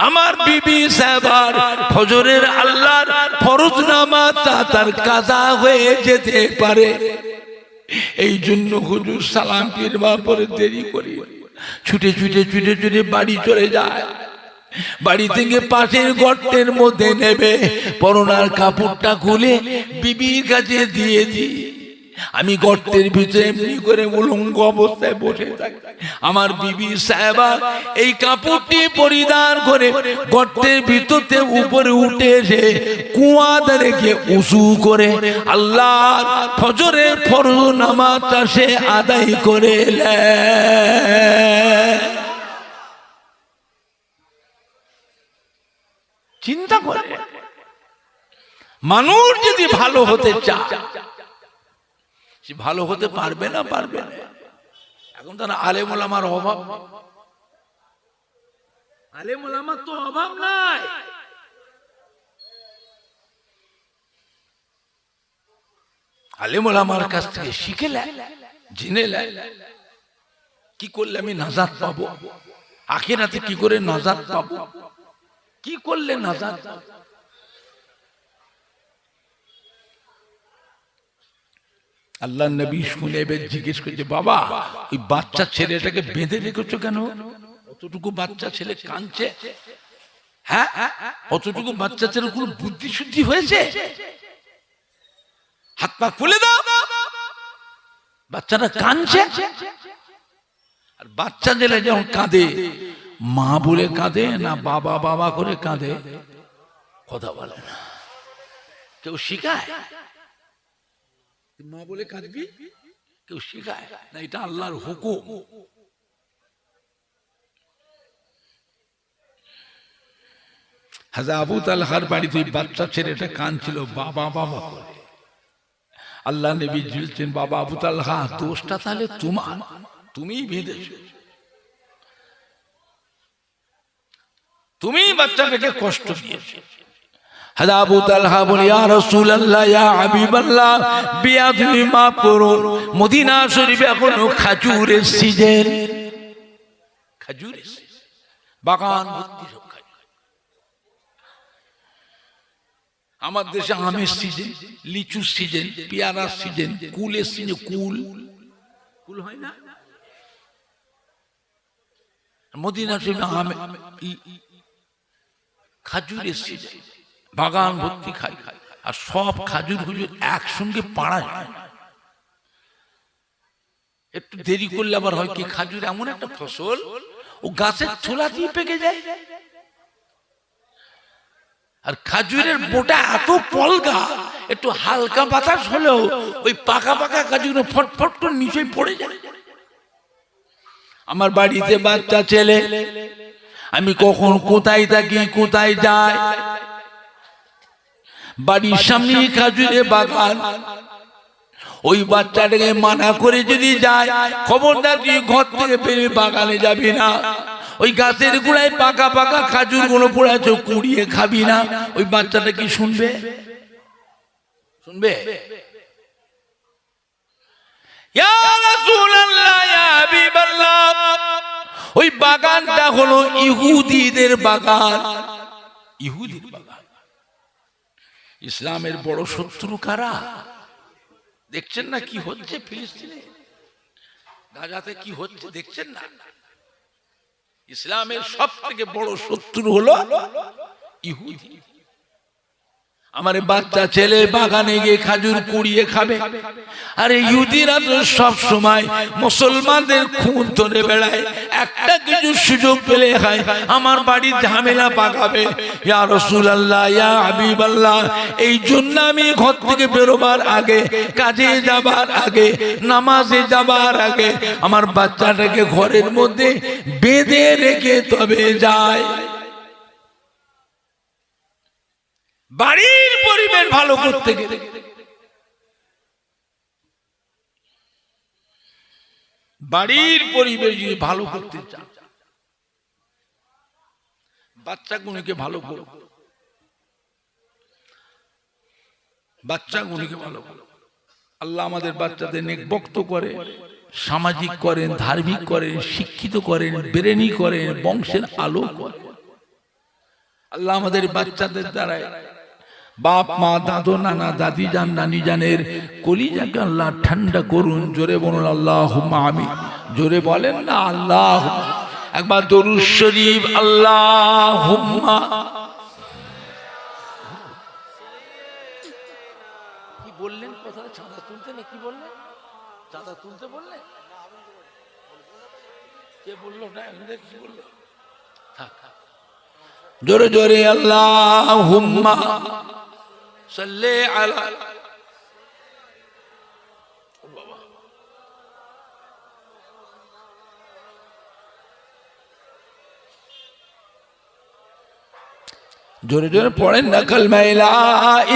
আমার বিবি সাহেবার ফজরের আল্লাহর ফরজ নামাজটা তার কাজা হয়ে যেতে পারে, এই জন্য হুজুর সালাম ফিরবার পরে দেরি করি, ছুটে ছুটে ছুটে ছুটে বাড়ি চলে যায়। বাড়ি থেকে পাশের গর্তের মধ্যে নেবে পরনার কাপড়টা খুলে বিবির কাছে দিয়ে দিই। আমি গর্তের ভিতরে এমনি করে উলঙ্গ অবস্থায় বসে থাকি। আমার বিবি সাহেবা এই কাপড়টি পরিধান করে গর্তের ভিতরতে উপরে উঠে এসে কুয়াতে রেখে উজু করে আল্লাহর ফজরের ফরজ নামাজটা সে আদায় করে চিন্তা করে। মানুষ যদি ভালো হতে চায়, ভালো হতে পারবে না পারবে না। এখন তো আলেম ওলামার অভাব, আলেম ওলামার তো অভাব নাই। আলেম ওলামার কাছ থেকে শিখে জেনে কি করলে আমি নাজাত পাবো, আখিরাতে কি করে নাজাত পাবো, কি করলে নাজাত পাবো। আল্লাহ নবী শুনে এবার জিজ্ঞেস করছে, বাবা ওই বাচ্চা ছেলেটাকে বেঁধে রেখেছো কেন? অতটুকু বাচ্চা ছেলে কাঁদছে, হ্যাঁ অতটুকু বাচ্চা ছেলের কোনো বুদ্ধি শুদ্ধি হয়েছে? হাত পা খুলে দাও, বাচ্চাটা কাঁদছে। আর বাচ্চা ছেলে যখন কাঁদে, মা বলে কাঁদে না বাবা বাবা করে কাঁদে? কথা বলে না। কেউ শিখায় মা বলে কাঁদবি? কেউ শিখায় না, এটা আল্লাহর হুকুম। হাজা আবু তালহার বাড়িতে বাচ্চা ছেলেটা কাঁদছিল বাবা বাবা করে। আল্লাহ নবী বলছেন, বাবা আবু তালহা দোষটা তাহলে তোমার, তুমিই বেঁধেছো, তুমি বাচ্চাটাকে কষ্ট দিয়েছো। হাজা আবু তালহা বলে, ইয়া রাসূলুল্লাহ ইয়া হাবিবাল্লাহ, বিয়া তুমি মাফ করো। মদিনা শরীফে এখনো খাজুরের সিজন, খাজুরের বাগান ভর্তি সব খাজুর। আমার দেশে আমের সিজন, লিচুর সিজন, পেয়ারার সিজন, কুলের সিজন, কুল কুল হয় না? মদিনা শরীফে আম খাজুরের সিজন, বাগান ভর্তি খাই। আর সব খাজুর হুজুর একসঙ্গে পাড়া যায় না, একটু দেরি করলে আবার হয় কি, খাজুর এমন একটা ফসল ও গাছের ছোলা দিয়ে পেকে যায়। আর খাজুরের বোটা এত পলগা, একটু হালকা বাতাস হলেও ওই পাকা পাকা খাজুর ফটফট করে নিচে পড়ে যায়। আমার বাড়িতে বাচ্চা ছেলে, আমি কখন কোথায় থাকি কোথায় যাই, বাড়ির সামনে খাজুরের বাগান, ওই বাচ্চাটাকে মানা করে যদি যায়, খবরদার তুই ঘর থেকে বেরিয়ে বাগানে যাবি না, ওই গাছের গোড়ায় পাকা পাকা খাজুর গুলো পড়ে আছে কুড়িয়ে খাবি না, ওই বাচ্চাটা কি শুনবে? শুনবে? ইয়া রাসূলুল্লাহ ইয়া হাবিবাল্লাহ, ওই বাগানটা হলো ইহুদিদের বাগান, ইহুদির বাগান। ইসলামের বড় শত্রু কারা? দেখছেন না কি হচ্ছে ফিলিস্তিনে, গাজাতে কি হচ্ছে দেখছেন না? ইসলামের সব থেকে বড় শত্রু হলো ইহুদি। আমার বাচ্চা ছেলে বাগানে গিয়ে খাজুর কুড়িয়ে খাবে, আরে ইহুদিরা তো সব সময় মুসলমানদের খুন ধরে বেড়ায়, একটা কিছু সুযোগ পেলে হয় আমার বাড়ির ঝামেলা পাকাবে। ইয়া রাসূলুল্লাহ ইয়া হাবিবাল্লাহ, এই জন্য আমি ঘর থেকে বেরোবার আগে, কাজে যাবার আগে, নামাজে যাবার আগে আমার বাচ্চাটাকে ঘরের মধ্যে বেঁধে রেখে তবে যায়। বাড়ির পরিবেশ ভালো করতে গেলে, বাড়ির পরিবেশ যদি ভালো করতে চান, বাচ্চাগুলোকে ভালো করো, বাচ্চাগুলোকে ভালো করো। আল্লাহ আমাদের বাচ্চাদের নেকবক্ত করে, সামাজিক করেন, ধার্মিক করেন, শিক্ষিত করেন, ব্রেনি করেন, বংশের আলো করেন। আল্লাহ আমাদের বাচ্চাদের দ্বারাই বাপ মা দাদু নানা দাদি জান নানি জানের কলিজাকে আল্লাহ ঠান্ডা করুন। জোরে বলুন আল্লাহুম্মা আমিন। জোরে বলেন না আল্লাহ। একবার দরুদ শরীফ আল্লাহুম্মা। কি বললেন? কথা চাঁদা তুলতে না কি বললেন? চাঁদা তুলতে বললেন? কে বললো না? কি বললো? থাক, জোরে জোরে আল্লাহুম্মা সাল্লি আলা। জোরে জোরে পড়েন না কালমা লা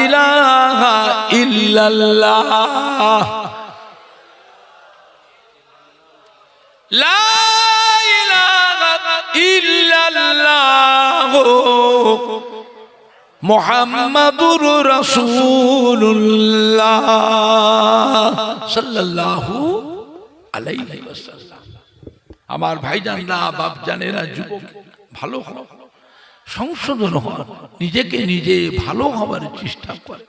ইলাহা ইল্লাল্লাহ লা ইলাহা ইল্লাল্লাহ মুহাম্মাদুর রাসূলুল্লাহ সাল্লাল্লাহু আলাইহি ওয়াসাল্লাম। আমার ভাইজানরা, বাপজানেরা, যুবক, ভালো হও, সংশোধন হওয়ার, নিজেকে নিজে ভালো হবার চেষ্টা কর।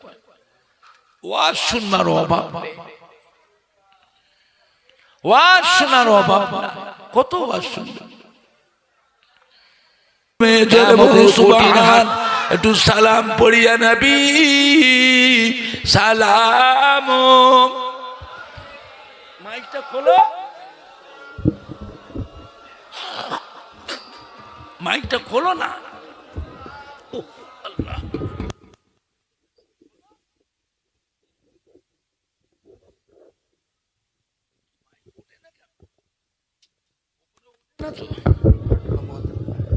ওয়াজ শোনার অভাব নেই, ওয়াজ শোনার অভাব না। কত ওয়াজ শুনবে, একটু সালাম পড়িয়া নবী সালাম। মাইকটা খোলো, মাইকটা খোলো না। আল্লাহ,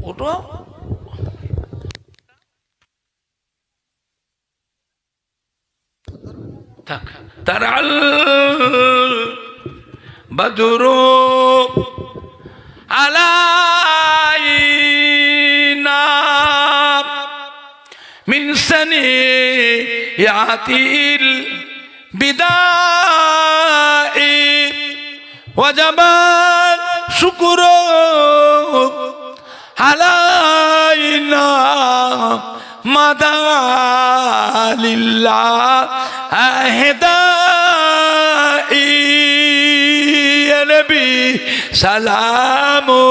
ওটো তারাল বদরু আলাইনা মিন সানিয়াতিল বিদাই ওয়াজাবান শুকরু আলাইনা মাদালিল্লাহ আহদাই ইয়া নবী সালামু।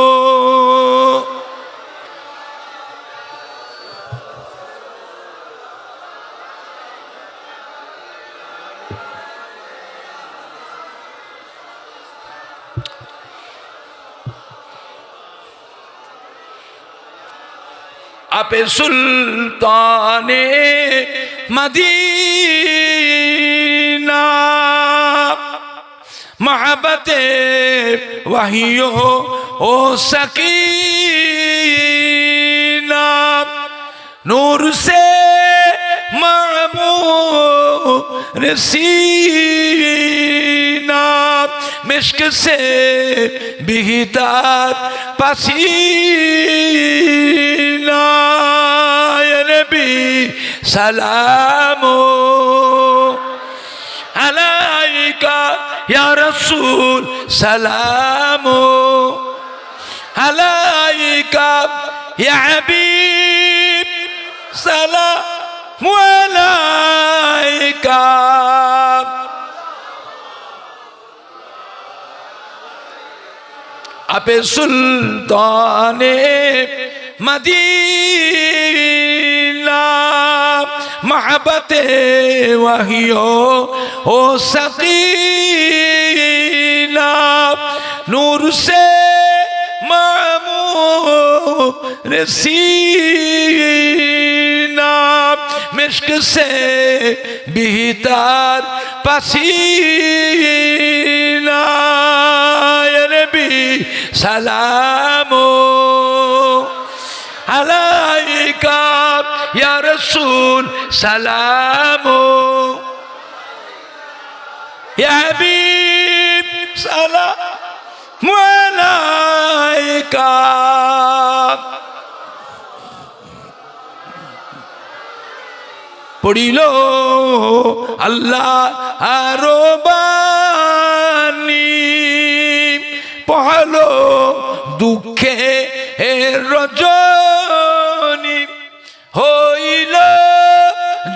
আপে সুলতানে মদিনা मोहब्बते वहियो ओ सकीना नूर से मामूर सीना मिश्क से बिहतार पसीना या नबी सलामो अलैका या रसूल सलामो अलैका या हबीब सलामु अलैका। आपे सुल्ताने मदीना मोहब्बते वहियो ओ सकीना नूर से मामूर सीना मिश्क से बिहतार पसीना या नबी सलामो अलैका या रसूल सलामो या हबीब सलामु अलैका। पढ़िलो अल्लाह आरो बानी पहलो दुखे रजनी হইল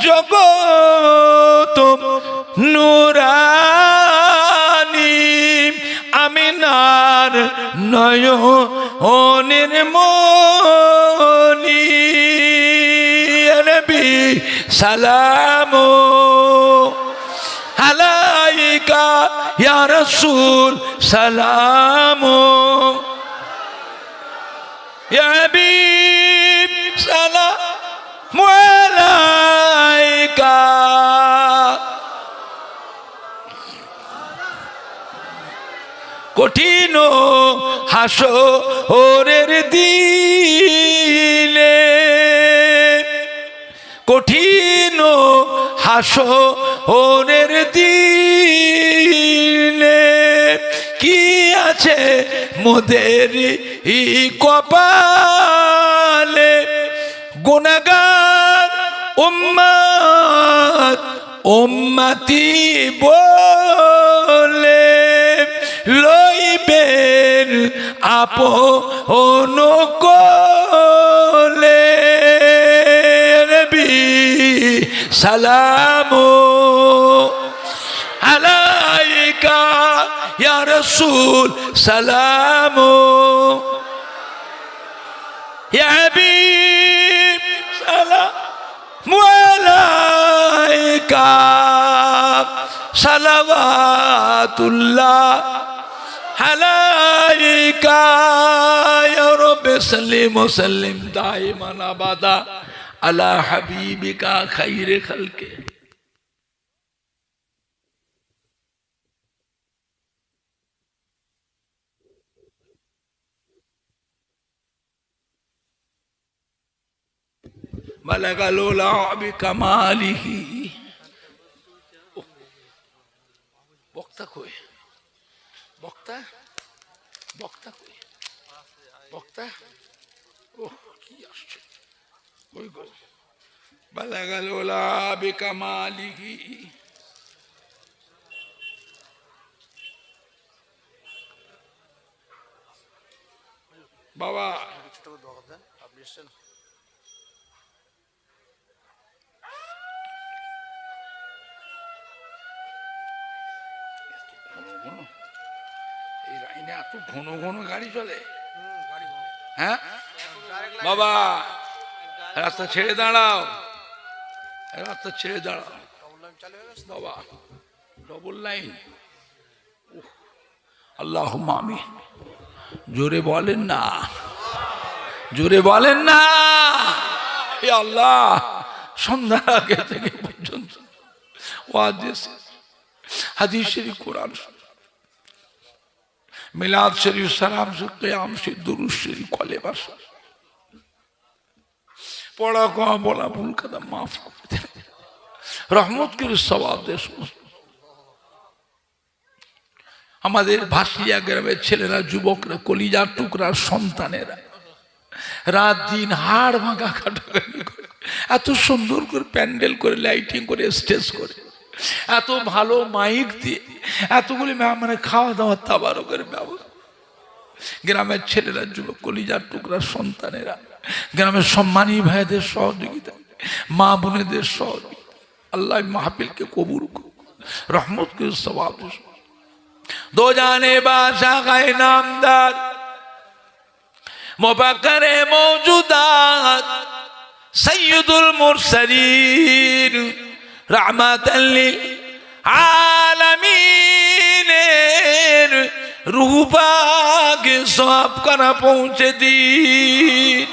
জগত নুরানি আমিনার নয়নের মনি নবী সালামু আলাইকা ইয়া রাসূল সালামু ইয়া হাবিব সালামু আলাইকা। কঠিন হাসরের দিনে কঠিন হাসরের দিনে কি আছে মোদের কপালে গুনাহগার উম্মত উম্মতি বলে লইবেন আপন কোলে নবী সালামু আলাইকা ইয়া রাসূল সালামু ইয়া হাবিব সালামু আলাইকা সালাওয়াতুল্লাহ আলাইকা ইয়া রাব্বি সাল্লিম ওয়া সাল্লিম দাইমান আবাদা আলা হাবিবিকা খাইরে খালকে। বালাগাল উলা বিকামালিহি। বক্তা কই? বক্তা বক্তা কই? বক্তা ও কি আসছে কই গো? বালাগাল উলা বিকামালিহি। বাবা আপনি এসছেন? এই লাইনে এত ঘন ঘন গাড়ি চলে? হ্যাঁ বাবা, রাস্তা ছেড়ে দাঁড়াও, রাস্তা ছেড়ে দাঁড়াও বাবা। Double line. আল্লাহুম্মা আমিন। জোরে বলেন না, জোরে বলেন না। হে আল্লাহ, সন্ধ্যার আগে থেকে পর্যন্ত ওয়াজ, হাদিস শরীফ, কোরআন, মিলাদ শরীফ, সালাম শরীফ, কিয়াম শরীফ, দুরূদ শরীফ, কলেমা শরীফ পড়া, কওয়া বলা ভুল কথা মাফ করে দেন, রহমত করে সওয়াব দেন। আমাদের ভাসিয়া গ্রামের ছেলেরা, যুবকরা, কলিজার টুকরা সন্তানেরা রাত দিন হাড় ভাঙা খাটাখাটি করে এত সুন্দর করে প্যান্ডেল করে, লাইটিং করে, স্টেজ করে, এত ভালো মাইক দিয়ে এতগুলি মানে খাওয়া দাওয়া তাবারকের ব্যবস্থা। গ্রামের ছেলেরা, যুবক, কলিজার টুকরা সন্তানেরা, গ্রামের সম্মানী ভাইদের সহযোগিতা, মা বোনেদের সহযোগিতা, আল্লাহ মাহফিলকে কবুল করুন, রহমত করে সওয়াব দেন। দো জানে বাদশা গায়ে নামদার মুবাক্কারে মওজুদাত সাইয়্যিদুল মুরসালিন রাহমাতাল লিল আলামিনের রূহ পাক সওয়াব করা পৌঁছে দিন।